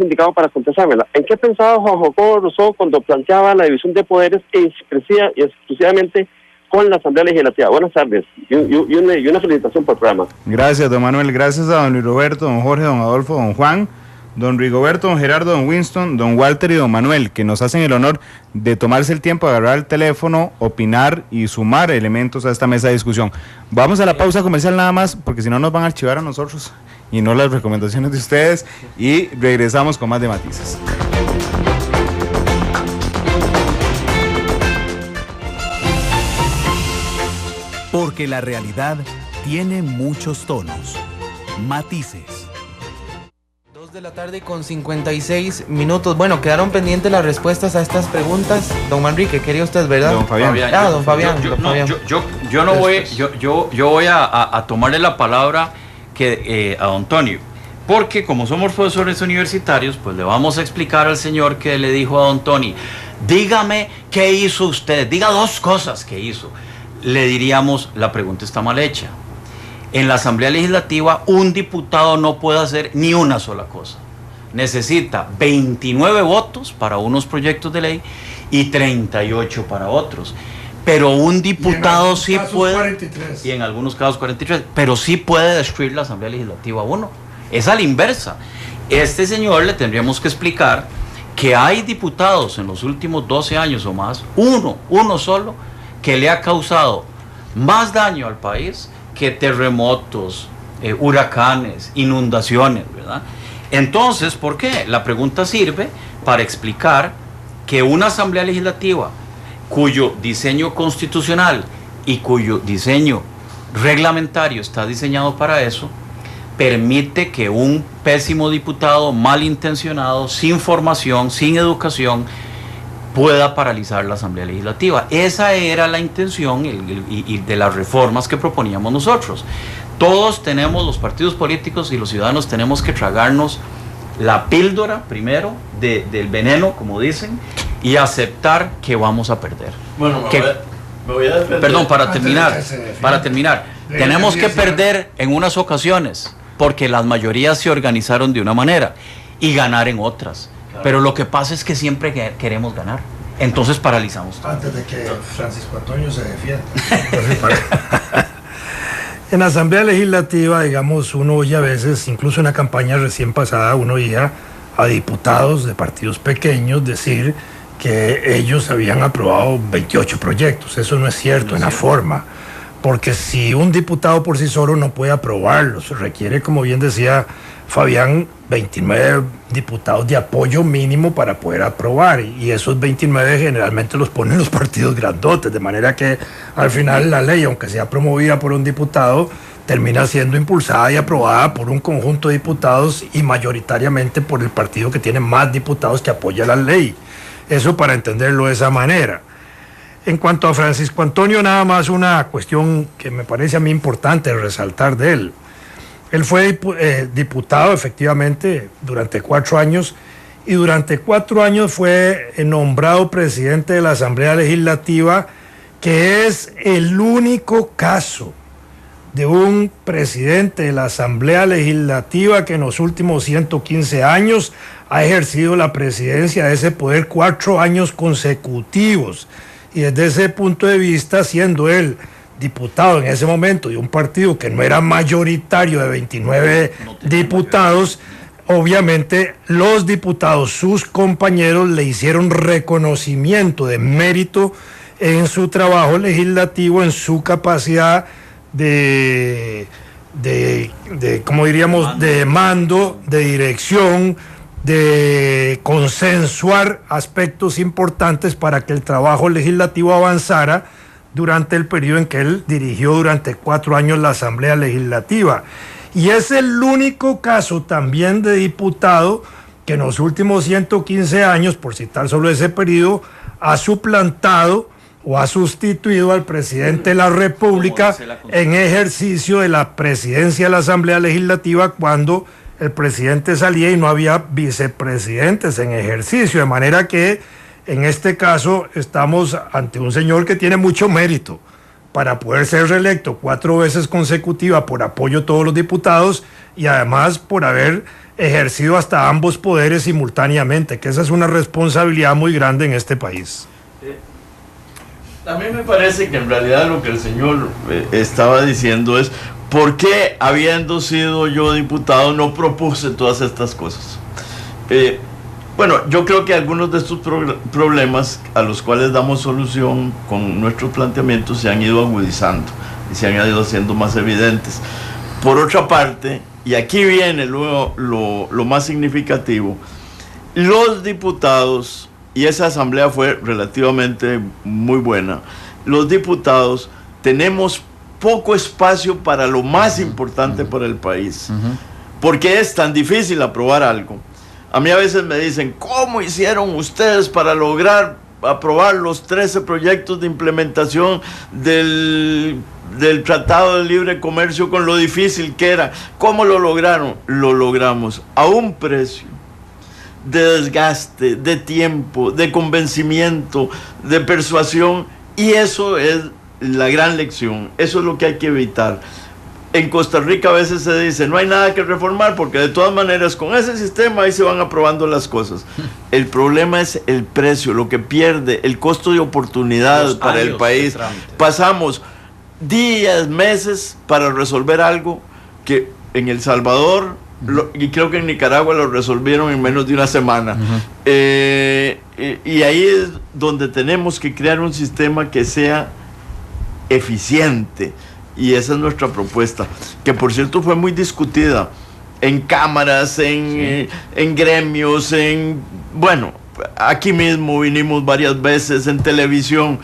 indicado para contestármela. ¿En qué pensaba Juan Jacobo Rousseau cuando planteaba la división de poderes exclusivamente con la Asamblea Legislativa? Buenas tardes y una felicitación por el programa.
Gracias, don Manuel. Gracias a don Luis Roberto, don Jorge, don Adolfo, don Juan, don Rigoberto, don Gerardo, don Winston, don Walter y don Manuel, que nos hacen el honor de tomarse el tiempo de agarrar el teléfono, opinar y sumar elementos a esta mesa de discusión. Vamos a la pausa comercial nada más, porque si no nos van a archivar a nosotros y no las recomendaciones de ustedes, y regresamos con más de Matices.
Porque la realidad tiene muchos tonos. Matices.
2 de la tarde con 56 minutos. Bueno, quedaron pendientes las respuestas a estas preguntas. Don Manrique, quería usted, ¿verdad?
Don Fabián.
Don Fabián.
Yo voy a tomarle la palabra a don Tonio, porque como somos profesores universitarios, pues le vamos a explicar al señor que le dijo a don Tony, dígame qué hizo usted, diga 2 cosas que hizo. Le diríamos, la pregunta está mal hecha. En la Asamblea Legislativa, un diputado no puede hacer ni una sola cosa. Necesita 29 votos para unos proyectos de ley y 38 para otros. Pero un diputado sí puede, 43. Y en algunos casos 43, pero sí puede destruir la Asamblea Legislativa 1. Es a la inversa. Este señor le tendríamos que explicar que hay diputados en los últimos 12 años o más, uno solo, que le ha causado más daño al país que terremotos, huracanes, inundaciones, ¿verdad? Entonces, ¿por qué? La pregunta sirve para explicar que una asamblea legislativa cuyo diseño constitucional y cuyo diseño reglamentario está diseñado para eso, permite que un pésimo diputado malintencionado, sin formación, sin educación, pueda paralizar la Asamblea Legislativa. Esa era la intención y de las reformas que proponíamos nosotros. Todos tenemos, los partidos políticos y los ciudadanos, tenemos que tragarnos la píldora primero del veneno, como dicen, y aceptar que vamos a perder.
Bueno, me voy a defender.
Perdón, para terminar, tenemos que perder en unas ocasiones porque las mayorías se organizaron de una manera y ganar en otras. Claro. Pero lo que pasa es que siempre queremos ganar. Entonces paralizamos todo.
Antes de que Francisco Antonio se defienda. En la Asamblea Legislativa, digamos, uno oye a veces, incluso en una campaña recién pasada, uno oía a diputados de partidos pequeños decir que ellos habían aprobado 28 proyectos. Eso no es cierto en la forma, porque si un diputado por sí solo no puede aprobarlos, requiere, como bien decía Fabián, 29 diputados de apoyo mínimo para poder aprobar, y esos 29 generalmente los ponen los partidos grandotes, de manera que al final la ley, aunque sea promovida por un diputado, termina siendo impulsada y aprobada por un conjunto de diputados y mayoritariamente por el partido que tiene más diputados que apoya la ley. Eso para entenderlo de esa manera. En cuanto a Francisco Antonio, nada más una cuestión que me parece a mí importante resaltar de él. Él fue diputado efectivamente durante 4 años y durante 4 años fue nombrado presidente de la Asamblea Legislativa, que es el único caso de un presidente de la Asamblea Legislativa que en los últimos 115 años ha ejercido la presidencia de ese poder 4 años consecutivos. Y desde ese punto de vista, siendo él diputado en ese momento de un partido que no era mayoritario de 29 diputados, obviamente los diputados, sus compañeros, le hicieron reconocimiento de mérito en su trabajo legislativo, en su capacidad ¿cómo diríamos?, de mando, de dirección, de consensuar aspectos importantes para que el trabajo legislativo avanzara durante el periodo en que él dirigió durante 4 años la Asamblea Legislativa. Y es el único caso también de diputado que en los últimos 115 años, por citar solo ese periodo, ha suplantado o ha sustituido al presidente de la República en ejercicio de la presidencia de la Asamblea Legislativa cuando el presidente salía y no había vicepresidentes en ejercicio, de manera que en este caso estamos ante un señor que tiene mucho mérito para poder ser reelecto 4 veces consecutivas por apoyo de todos los diputados y además por haber ejercido hasta ambos poderes simultáneamente, que esa es una responsabilidad muy grande en este país.
A mí me parece que en realidad lo que el señor estaba diciendo es ¿por qué, habiendo sido yo diputado, no propuse todas estas cosas? Bueno, yo creo que algunos de estos problemas a los cuales damos solución con nuestros planteamientos se han ido agudizando y se han ido haciendo más evidentes. Por otra parte, y aquí viene luego lo más significativo, los diputados, y esa asamblea fue relativamente muy buena, los diputados tenemos poco espacio para lo más importante para el país. porque es tan difícil aprobar algo. A mí a veces me dicen, ¿cómo hicieron ustedes para lograr aprobar los 13 proyectos de implementación del Tratado de Libre Comercio con lo difícil que era? ¿Cómo lo lograron? Lo logramos a un precio de desgaste, de tiempo, de convencimiento, de persuasión, y eso es la gran lección. Eso es lo que hay que evitar. En Costa Rica a veces se dice, no hay nada que reformar porque de todas maneras con ese sistema ahí se van aprobando las cosas. El problema es el precio, lo que pierde, el costo de oportunidad para el país. Pasamos días, meses para resolver algo que en El Salvador y creo que en Nicaragua lo resolvieron en menos de una semana. Y ahí es donde tenemos que crear un sistema que sea eficiente. Y esa es nuestra propuesta, que por cierto fue muy discutida en cámaras, en gremios, bueno, aquí mismo vinimos varias veces en televisión,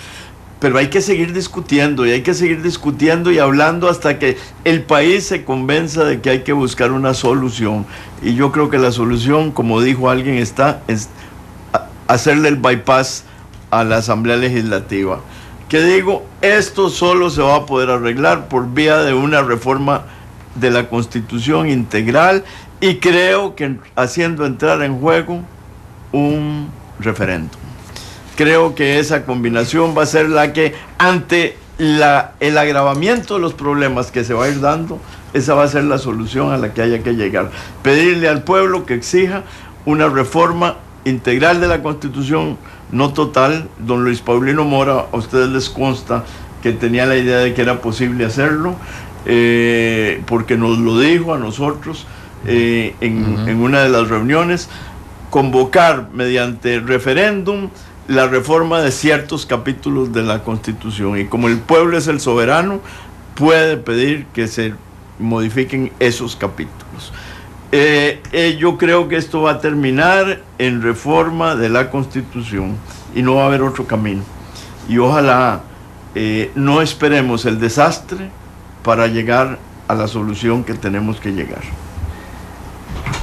pero hay que seguir discutiendo y hablando hasta que el país se convenza de que hay que buscar una solución. Y yo creo que la solución, como dijo alguien, está en hacerle el bypass a la Asamblea Legislativa. Que digo, esto solo se va a poder arreglar por vía de una reforma de la Constitución integral, y creo que haciendo entrar en juego un referéndum. Creo que esa combinación va a ser la que, ante el agravamiento de los problemas que se va a ir dando, esa va a ser la solución a la que haya que llegar. Pedirle al pueblo que exija una reforma integral de la Constitución, no total. Don Luis Paulino Mora, a ustedes les consta que tenía la idea de que era posible hacerlo, porque nos lo dijo a nosotros en una de las reuniones, convocar mediante referéndum la reforma de ciertos capítulos de la Constitución, y como el pueblo es el soberano, puede pedir que se modifiquen esos capítulos. Yo creo que esto va a terminar en reforma de la Constitución y no va a haber otro camino, y ojalá no esperemos el desastre para llegar a la solución que tenemos que llegar.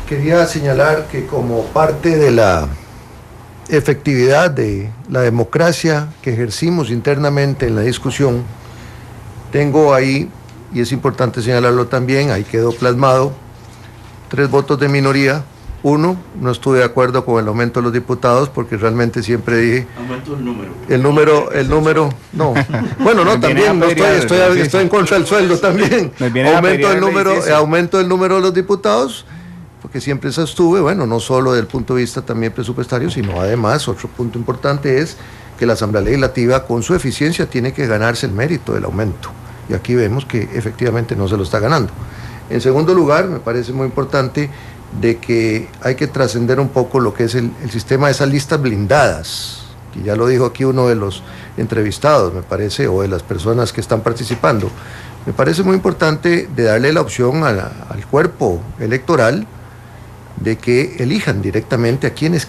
Quería señalar que como parte de la efectividad de la democracia que ejercimos internamente en la discusión, tengo ahí, y es importante señalarlo también, ahí quedó plasmado, 3 votos de minoría. 1, no estuve de acuerdo con el aumento de los diputados, porque realmente siempre dije... Aumento el número, no. Bueno, no, también no estoy en contra del sueldo también. Aumento del número de los diputados, porque siempre sostuve, bueno, no solo desde el punto de vista también presupuestario, sino además, otro punto importante es que la Asamblea Legislativa, con su eficiencia, tiene que ganarse el mérito del aumento. Y aquí vemos que efectivamente no se lo está ganando. En segundo lugar, me parece muy importante de que hay que trascender un poco lo que es el sistema de esas listas blindadas, que ya lo dijo aquí uno de los entrevistados, me parece, o de las personas que están participando. Me parece muy importante de darle la opción al cuerpo electoral de que elijan directamente a quienes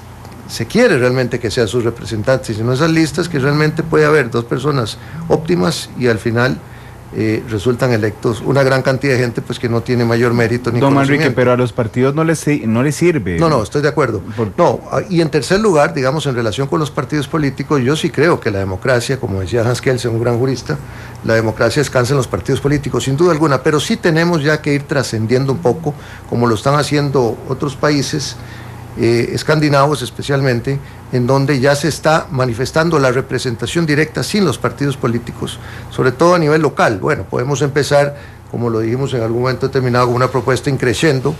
se quiere realmente que sean sus representantes, y no esas listas que realmente puede haber 2 personas óptimas y al final resultan electos una gran cantidad de gente pues que no tiene mayor mérito ni
conocimiento. Don Manrique, pero a los partidos no les sirve.
No, estoy de acuerdo. No, y en tercer lugar, digamos, en relación con los partidos políticos, yo sí creo que la democracia, como decía Hans Kelsen, un gran jurista, la democracia descansa en los partidos políticos, sin duda alguna, pero sí tenemos ya que ir trascendiendo un poco, como lo están haciendo otros países, escandinavos especialmente, en donde ya se está manifestando la representación directa sin los partidos políticos, sobre todo a nivel local. Bueno, podemos empezar, como lo dijimos en algún momento determinado, con una propuesta increciendo,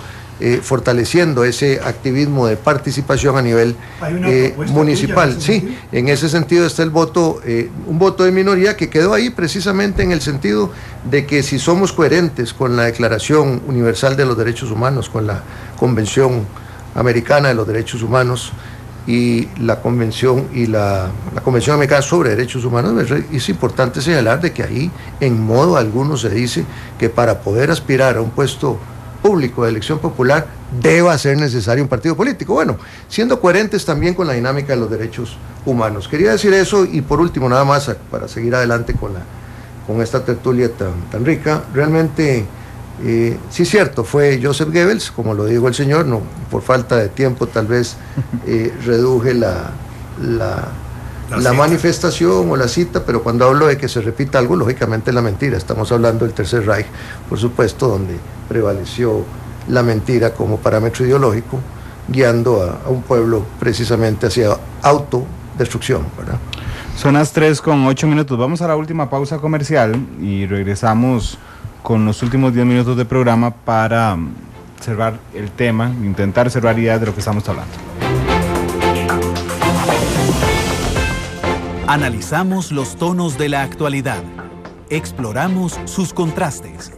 fortaleciendo ese activismo de participación a nivel municipal. Sí, en ese sentido está el voto, un voto de minoría que quedó ahí precisamente en el sentido de que si somos coherentes con la Declaración Universal de los Derechos Humanos, con la Convención Americana de los Derechos Humanos y la Convención Americana sobre Derechos Humanos, es importante señalar de que ahí en modo alguno se dice que para poder aspirar a un puesto público de elección popular deba ser necesario un partido político. Bueno, siendo coherentes también con la dinámica de los derechos humanos. Quería decir eso, y por último, nada más para seguir adelante con esta tertulia tan rica, realmente... sí es cierto, fue Joseph Goebbels, como lo dijo el señor, no, por falta de tiempo tal vez reduje la manifestación o la cita, pero cuando hablo de que se repita algo, lógicamente es la mentira. Estamos hablando del Tercer Reich, por supuesto, donde prevaleció la mentira como parámetro ideológico, guiando a un pueblo precisamente hacia autodestrucción, ¿verdad?
Son las 3:08. Vamos a la última pausa comercial y regresamos con los últimos 10 minutos de programa para cerrar el tema, intentar cerrar ideas de lo que estamos hablando.
Analizamos los tonos de la actualidad. Exploramos sus contrastes.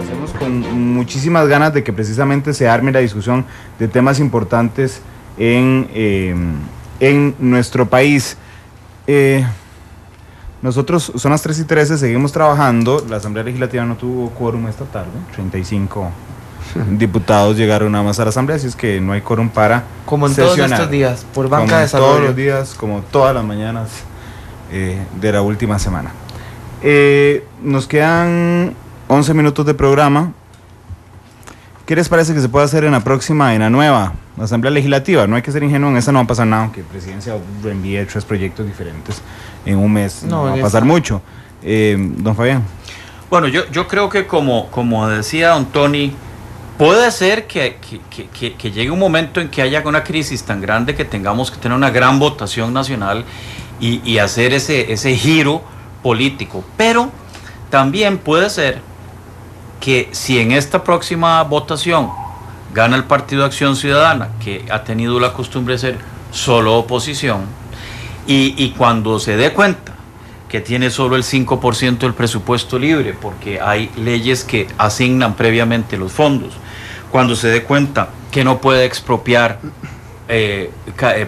Hacemos con muchísimas ganas de que precisamente se arme la discusión de temas importantes en nuestro país. Nosotros, son las 3:13, seguimos trabajando. La Asamblea Legislativa no tuvo quórum esta tarde. 35 diputados llegaron nada más a la Asamblea, así es que no hay quórum para
como en
sesionar.
Todos estos días, por banca
como
de desarrollo.
Todos los días, como todas las mañanas de la última semana. Nos quedan 11 minutos de programa. ¿Qué les parece que se puede hacer en la nueva Asamblea Legislativa? No hay que ser ingenuo, en esa no va a pasar nada, aunque Presidencia reenvíe 3 proyectos diferentes en un mes, no va a pasar mucho. Don Fabián.
Bueno, yo creo que como decía don Tony, puede ser que llegue un momento en que haya una crisis tan grande que tengamos que tener una gran votación nacional y hacer ese giro político, pero también puede ser que si en esta próxima votación gana el Partido Acción Ciudadana, que ha tenido la costumbre de ser solo oposición, y cuando se dé cuenta que tiene solo el 5% del presupuesto libre, porque hay leyes que asignan previamente los fondos, cuando se dé cuenta que no puede expropiar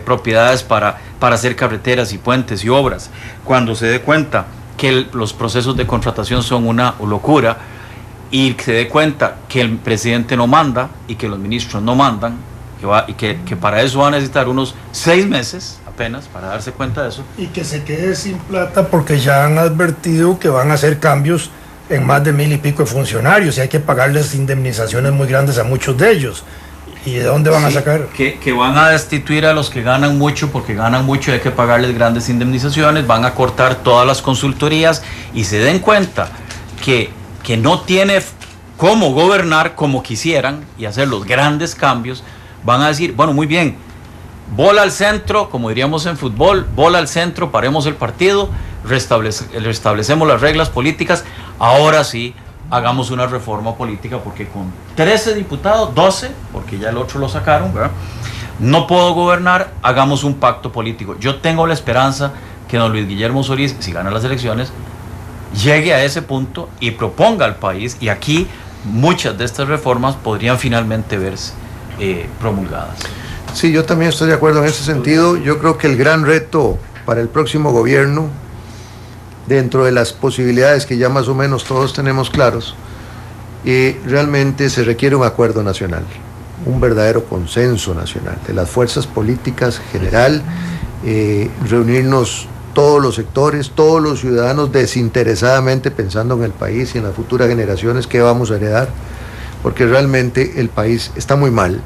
propiedades para hacer carreteras y puentes y obras, cuando se dé cuenta que los procesos de contratación son una locura, y se dé cuenta que el presidente no manda y que los ministros no mandan, que para eso va a necesitar unos 6 meses apenas para darse cuenta de eso.
Y que se quede sin plata porque ya han advertido que van a hacer cambios en más de 1000 y pico de funcionarios y hay que pagarles indemnizaciones muy grandes a muchos de ellos. ¿Y de dónde van a sacar?
Que van a destituir a los que ganan mucho, porque ganan mucho y hay que pagarles grandes indemnizaciones, van a cortar todas las consultorías y se den cuenta que no tiene cómo gobernar como quisieran y hacer los grandes cambios, van a decir, bueno, muy bien, bola al centro, como diríamos en fútbol, bola al centro, paremos el partido, restablecemos las reglas políticas, ahora sí, hagamos una reforma política, porque con 13 diputados, 12, porque ya el otro lo sacaron, ¿verdad? No puedo gobernar, hagamos un pacto político. Yo tengo la esperanza que don Luis Guillermo Solís, si gana las elecciones, llegue a ese punto y proponga al país, y aquí muchas de estas reformas podrían finalmente verse promulgadas.
Sí, yo también estoy de acuerdo en ese sentido. Yo creo que el gran reto para el próximo gobierno, dentro de las posibilidades que ya más o menos todos tenemos claros, realmente se requiere un acuerdo nacional, un verdadero consenso nacional de las fuerzas políticas general, reunirnos todos los sectores, todos los ciudadanos desinteresadamente pensando en el país y en las futuras generaciones que vamos a heredar, porque realmente el país está muy mal.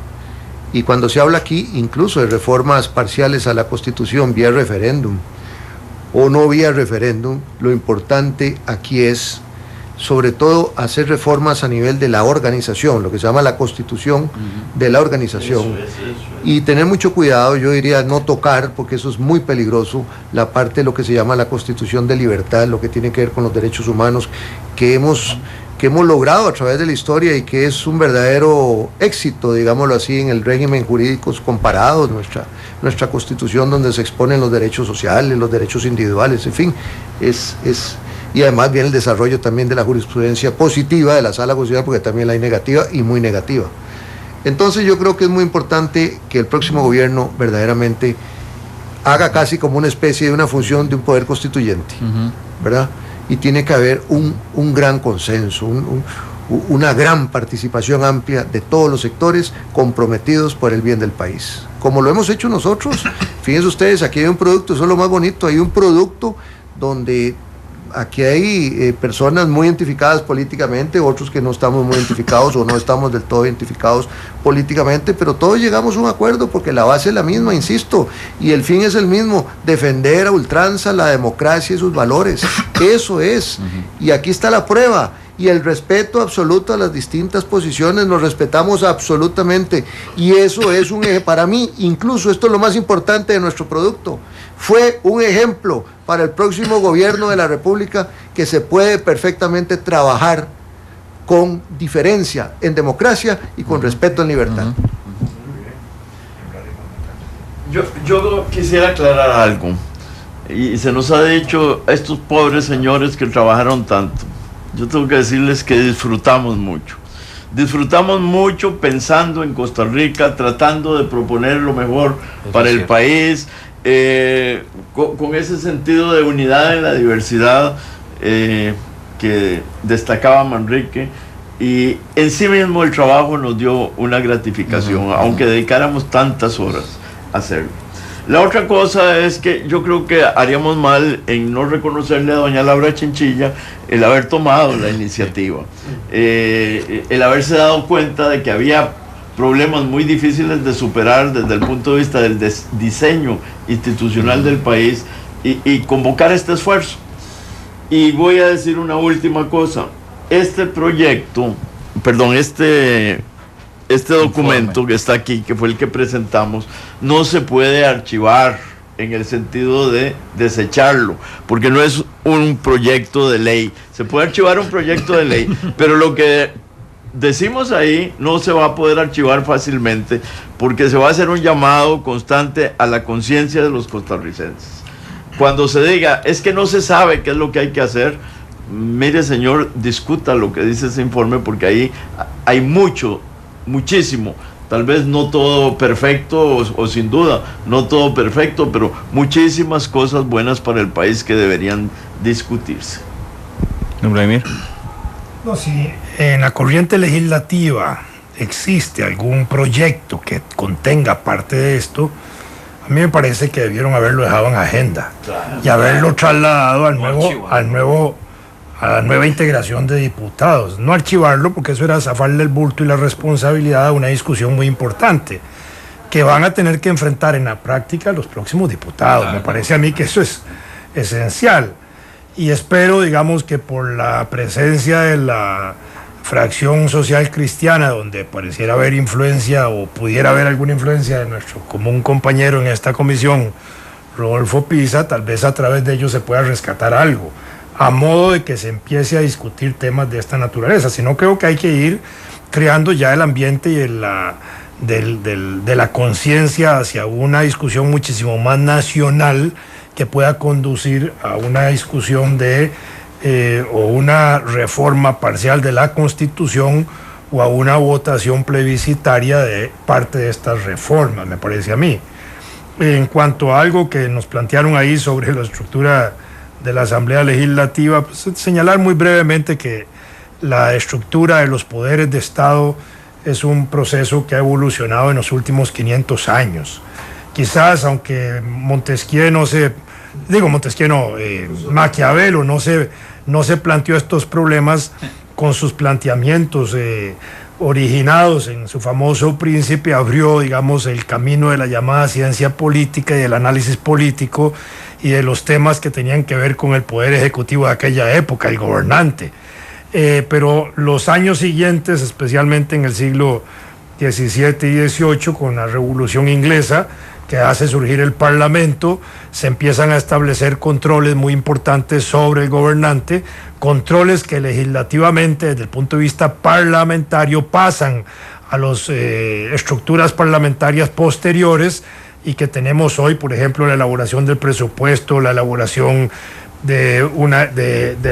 Y cuando se habla aquí incluso de reformas parciales a la Constitución vía referéndum o no vía referéndum, lo importante aquí es sobre todo hacer reformas a nivel de la organización, lo que se llama la Constitución de la organización. Y tener mucho cuidado, yo diría no tocar, porque eso es muy peligroso, la parte de lo que se llama la Constitución de libertad, lo que tiene que ver con los derechos humanos que hemos logrado a través de la historia y que es un verdadero éxito, digámoslo así, en el régimen jurídico comparado, nuestra Constitución, donde se exponen los derechos sociales, los derechos individuales, en fin, y además viene el desarrollo también de la jurisprudencia positiva de la Sala Constitucional, porque también la hay negativa y muy negativa. Entonces yo creo que es muy importante que el próximo gobierno verdaderamente haga casi como una especie de una función de un poder constituyente, ¿verdad? Y tiene que haber un gran consenso, una gran participación amplia de todos los sectores comprometidos por el bien del país. Como lo hemos hecho nosotros, fíjense ustedes, aquí hay un producto, eso es lo más bonito, hay un producto donde aquí hay personas muy identificadas políticamente, otros que no estamos muy identificados o no estamos del todo identificados políticamente, pero todos llegamos a un acuerdo porque la base es la misma, insisto, y el fin es el mismo, defender a ultranza la democracia y sus valores, eso es, y aquí está la prueba, y el respeto absoluto a las distintas posiciones, nos respetamos absolutamente, y eso es para mí, incluso esto es lo más importante de nuestro producto, fue un ejemplo para el próximo gobierno de la República que se puede perfectamente trabajar con diferencia en democracia y con respeto en libertad.
Yo quisiera aclarar algo, y se nos ha dicho a estos pobres señores que trabajaron tanto. Yo tengo que decirles que disfrutamos mucho pensando en Costa Rica, tratando de proponer lo mejor para el país, con ese sentido de unidad en la diversidad que destacaba Manrique, y en sí mismo el trabajo nos dio una gratificación, aunque dedicáramos tantas horas a hacerlo. La otra cosa es que yo creo que haríamos mal en no reconocerle a doña Laura Chinchilla el haber tomado la iniciativa, el haberse dado cuenta de que había problemas muy difíciles de superar desde el punto de vista del diseño institucional del país y convocar este esfuerzo. Y voy a decir una última cosa. Este proyecto, perdón, este documento que está aquí, que fue el que presentamos, no se puede archivar en el sentido de desecharlo, porque no es un proyecto de ley. Se puede archivar un proyecto de ley, pero lo que decimos ahí no se va a poder archivar fácilmente, porque se va a hacer un llamado constante a la conciencia de los costarricenses. Cuando se diga, es que no se sabe qué es lo que hay que hacer, mire señor, discuta lo que dice ese informe, porque ahí hay muchísimo, tal vez no todo perfecto, o sin duda, no todo perfecto, pero muchísimas cosas buenas para el país que deberían discutirse.
Vladimir.
No, si en la corriente legislativa existe algún proyecto que contenga parte de esto, a mí me parece que debieron haberlo dejado en agenda y haberlo trasladado a la nueva integración de diputados. No archivarlo, porque eso era zafarle el bulto y la responsabilidad a una discusión muy importante que van a tener que enfrentar en la práctica los próximos diputados. Me parece a mí que eso es esencial. Y espero, digamos, que por la presencia de la fracción social cristiana, donde pareciera haber influencia o pudiera haber alguna influencia de nuestro común compañero en esta comisión, Rodolfo Pisa, tal vez a través de ellos se pueda rescatar algo, a modo de que se empiece a discutir temas de esta naturaleza. Si no, creo que hay que ir creando ya el ambiente y de la conciencia hacia una discusión muchísimo más nacional que pueda conducir a una discusión o una reforma parcial de la Constitución o a una votación plebiscitaria de parte de estas reformas, me parece a mí. En cuanto a algo que nos plantearon ahí sobre la estructura de la Asamblea Legislativa, pues, señalar muy brevemente que la estructura de los poderes de Estado es un proceso que ha evolucionado en los últimos 500 años. Quizás, aunque Maquiavelo no se planteó estos problemas con sus planteamientos originados en su famoso Príncipe, abrió, digamos, el camino de la llamada ciencia política y del análisis político y de los temas que tenían que ver con el poder ejecutivo de aquella época, el gobernante. Pero los años siguientes, especialmente en el siglo XVII y XVIII, con la Revolución Inglesa, que hace surgir el Parlamento, se empiezan a establecer controles muy importantes sobre el gobernante, controles que legislativamente, desde el punto de vista parlamentario, pasan a las estructuras parlamentarias posteriores y que tenemos hoy, por ejemplo, la elaboración del presupuesto, la elaboración de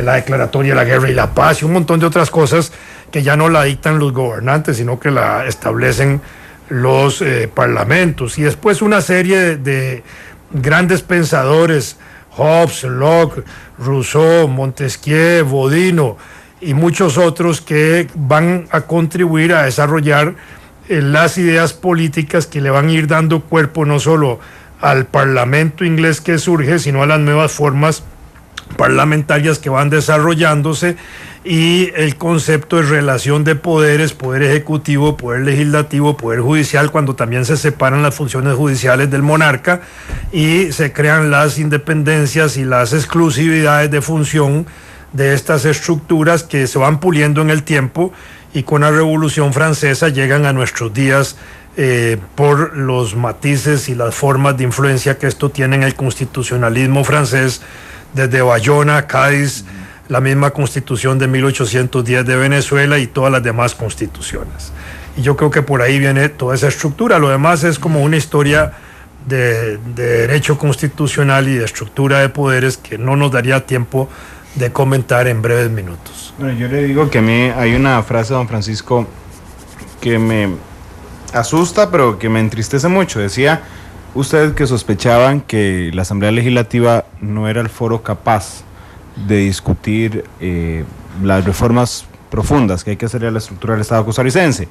la declaratoria de la guerra y la paz y un montón de otras cosas que ya no la dictan los gobernantes, sino que la establecen los parlamentos. Y después una serie de grandes pensadores, Hobbes, Locke, Rousseau, Montesquieu, Bodino y muchos otros, que van a contribuir a desarrollar las ideas políticas que le van a ir dando cuerpo no solo al parlamento inglés que surge, sino a las nuevas formas parlamentarias que van desarrollándose, y el concepto de relación de poderes, poder ejecutivo, poder legislativo, poder judicial, cuando también se separan las funciones judiciales del monarca y se crean las independencias y las exclusividades de función de estas estructuras que se van puliendo en el tiempo y con la Revolución Francesa llegan a nuestros días por los matices y las formas de influencia que esto tiene en el constitucionalismo francés, desde Bayona, Cádiz, la misma constitución de 1810 de Venezuela y todas las demás constituciones. Y yo creo que por ahí viene toda esa estructura. Lo demás es como una historia de derecho constitucional y de estructura de poderes que no nos daría tiempo de comentar en breves minutos.
Bueno, yo le digo que a mí hay una frase de don Francisco que me asusta, pero que me entristece mucho. Decía, usted que sospechaban que la Asamblea Legislativa no era el foro capaz de discutir las reformas profundas que hay que hacerle a la estructura del Estado costarricense.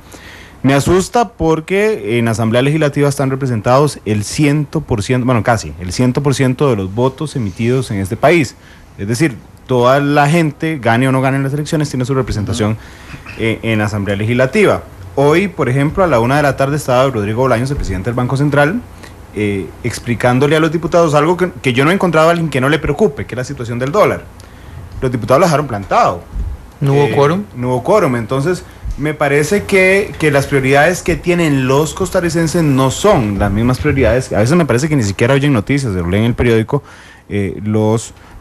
Me asusta porque en la Asamblea Legislativa están representados el 100%, bueno, casi el 100% de los votos emitidos en este país. Es decir, toda la gente, gane o no gane en las elecciones, tiene su representación en la Asamblea Legislativa. Hoy, por ejemplo, a la 1 de la tarde estaba Rodrigo Bolaños, el presidente del Banco Central, explicándole a los diputados algo que yo no he encontrado a alguien que no le preocupe, que es la situación del dólar. Los diputados lo dejaron plantado.
¿No hubo quórum?
No hubo quórum, entonces me parece que las prioridades que tienen los costarricenses no son las mismas prioridades. A veces me parece que ni siquiera oyen noticias, se lo leen en el periódico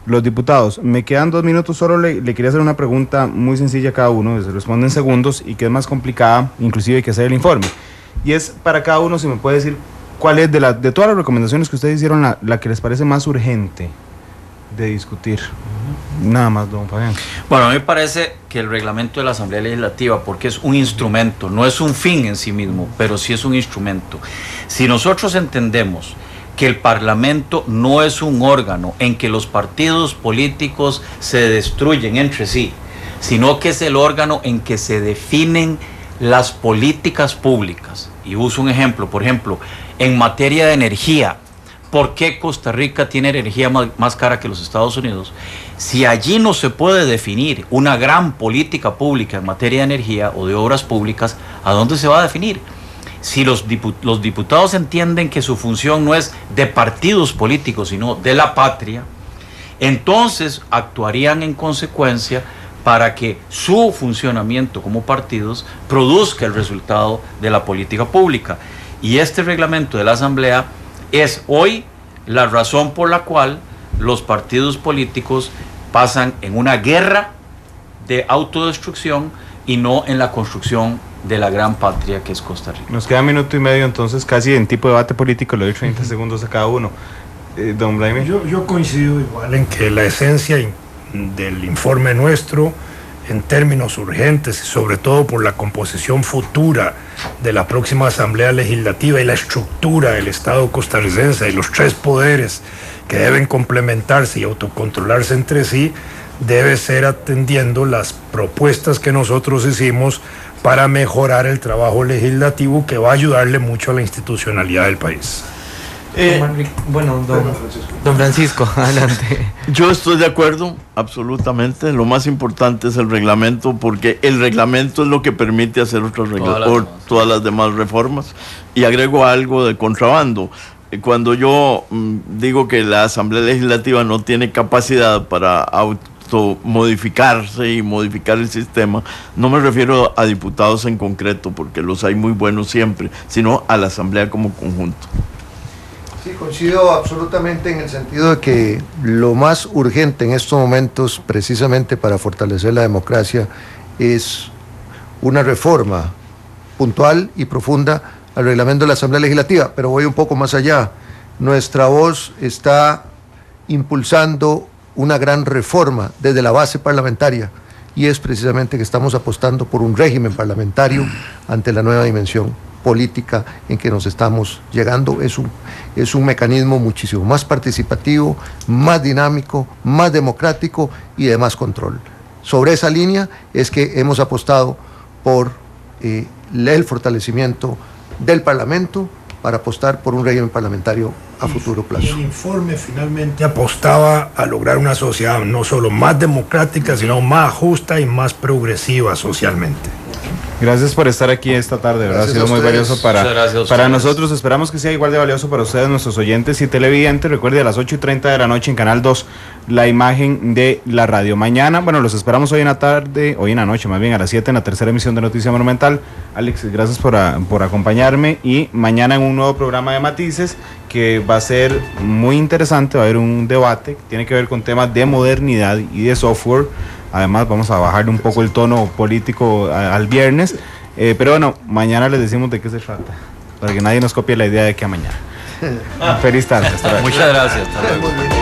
los diputados. Me quedan 2 minutos, solo le quería hacer una pregunta muy sencilla a cada uno, se responde en segundos y que es más complicada inclusive que hacer el informe. Y es para cada uno, si me puede decir cuál es de todas las recomendaciones que ustedes hicieron la que les parece más urgente de discutir. Nada más, don Fabián.
Bueno, a mí me parece que el reglamento de la Asamblea Legislativa, porque es un instrumento, no es un fin en sí mismo, pero sí es un instrumento. Si nosotros entendemos que el Parlamento no es un órgano en que los partidos políticos se destruyen entre sí, sino que es el órgano en que se definen las políticas públicas. Y uso un ejemplo, por ejemplo, en materia de energía, ¿por qué Costa Rica tiene energía más cara que los Estados Unidos? Si allí no se puede definir una gran política pública en materia de energía o de obras públicas, ¿a dónde se va a definir? Si los diputados entienden que su función no es de partidos políticos, sino de la patria, entonces actuarían en consecuencia para que su funcionamiento como partidos produzca el resultado de la política pública. Y este reglamento de la Asamblea es hoy la razón por la cual los partidos políticos pasan en una guerra de autodestrucción y no en la construcción de la gran patria que es Costa Rica.
Nos queda 1 minuto y medio, entonces casi en tipo de debate político le doy 30 segundos a cada uno. Don Vladimir.
Yo coincido igual en que la esencia del informe nuestro, en términos urgentes y sobre todo por la composición futura de la próxima Asamblea Legislativa y la estructura del Estado costarricense y los 3 poderes que deben complementarse y autocontrolarse entre sí, debe ser atendiendo las propuestas que nosotros hicimos para mejorar el trabajo legislativo que va a ayudarle mucho a la institucionalidad del país.
Bueno, don Francisco, adelante.
Yo estoy de acuerdo, absolutamente. Lo más importante es el reglamento, porque el reglamento es lo que permite hacer todas las demás reformas. Y agrego algo de contrabando. Cuando yo digo que la Asamblea Legislativa no tiene capacidad para automodificarse y modificar el sistema, no me refiero a diputados en concreto, porque los hay muy buenos siempre, sino a la Asamblea como conjunto.
Sí, coincido absolutamente en el sentido de que lo más urgente en estos momentos, precisamente para fortalecer la democracia, es una reforma puntual y profunda al reglamento de la Asamblea Legislativa. Pero voy un poco más allá. Nuestra voz está impulsando una gran reforma desde la base parlamentaria, y es precisamente que estamos apostando por un régimen parlamentario ante la nueva dimensión política en que nos estamos llegando. Es un mecanismo muchísimo más participativo, más dinámico, más democrático y de más control. Sobre esa línea es que hemos apostado por el fortalecimiento del Parlamento para apostar por un régimen parlamentario a futuro plazo.
Y el informe finalmente apostaba a lograr una sociedad no solo más democrática, sino más justa y más progresiva socialmente.
Gracias por estar aquí esta tarde, ¿verdad? Ha sido muy valioso para nosotros. Esperamos que sea igual de valioso para ustedes, nuestros oyentes y televidentes. Recuerde, a las 8:30 de la noche en Canal 2, la imagen de la radio. Mañana, bueno, los esperamos hoy en la tarde, hoy en la noche, más bien a las 7 en la tercera emisión de Noticia Monumental. Alex, gracias por acompañarme, y mañana en un nuevo programa de Matices que va a ser muy interesante. Va a haber un debate que tiene que ver con temas de modernidad y de software. Además vamos a bajarle un poco el tono político al viernes, pero bueno, mañana les decimos de qué se trata, para que nadie nos copie la idea de que a mañana. Feliz tarde.
Muchas gracias. Hasta luego.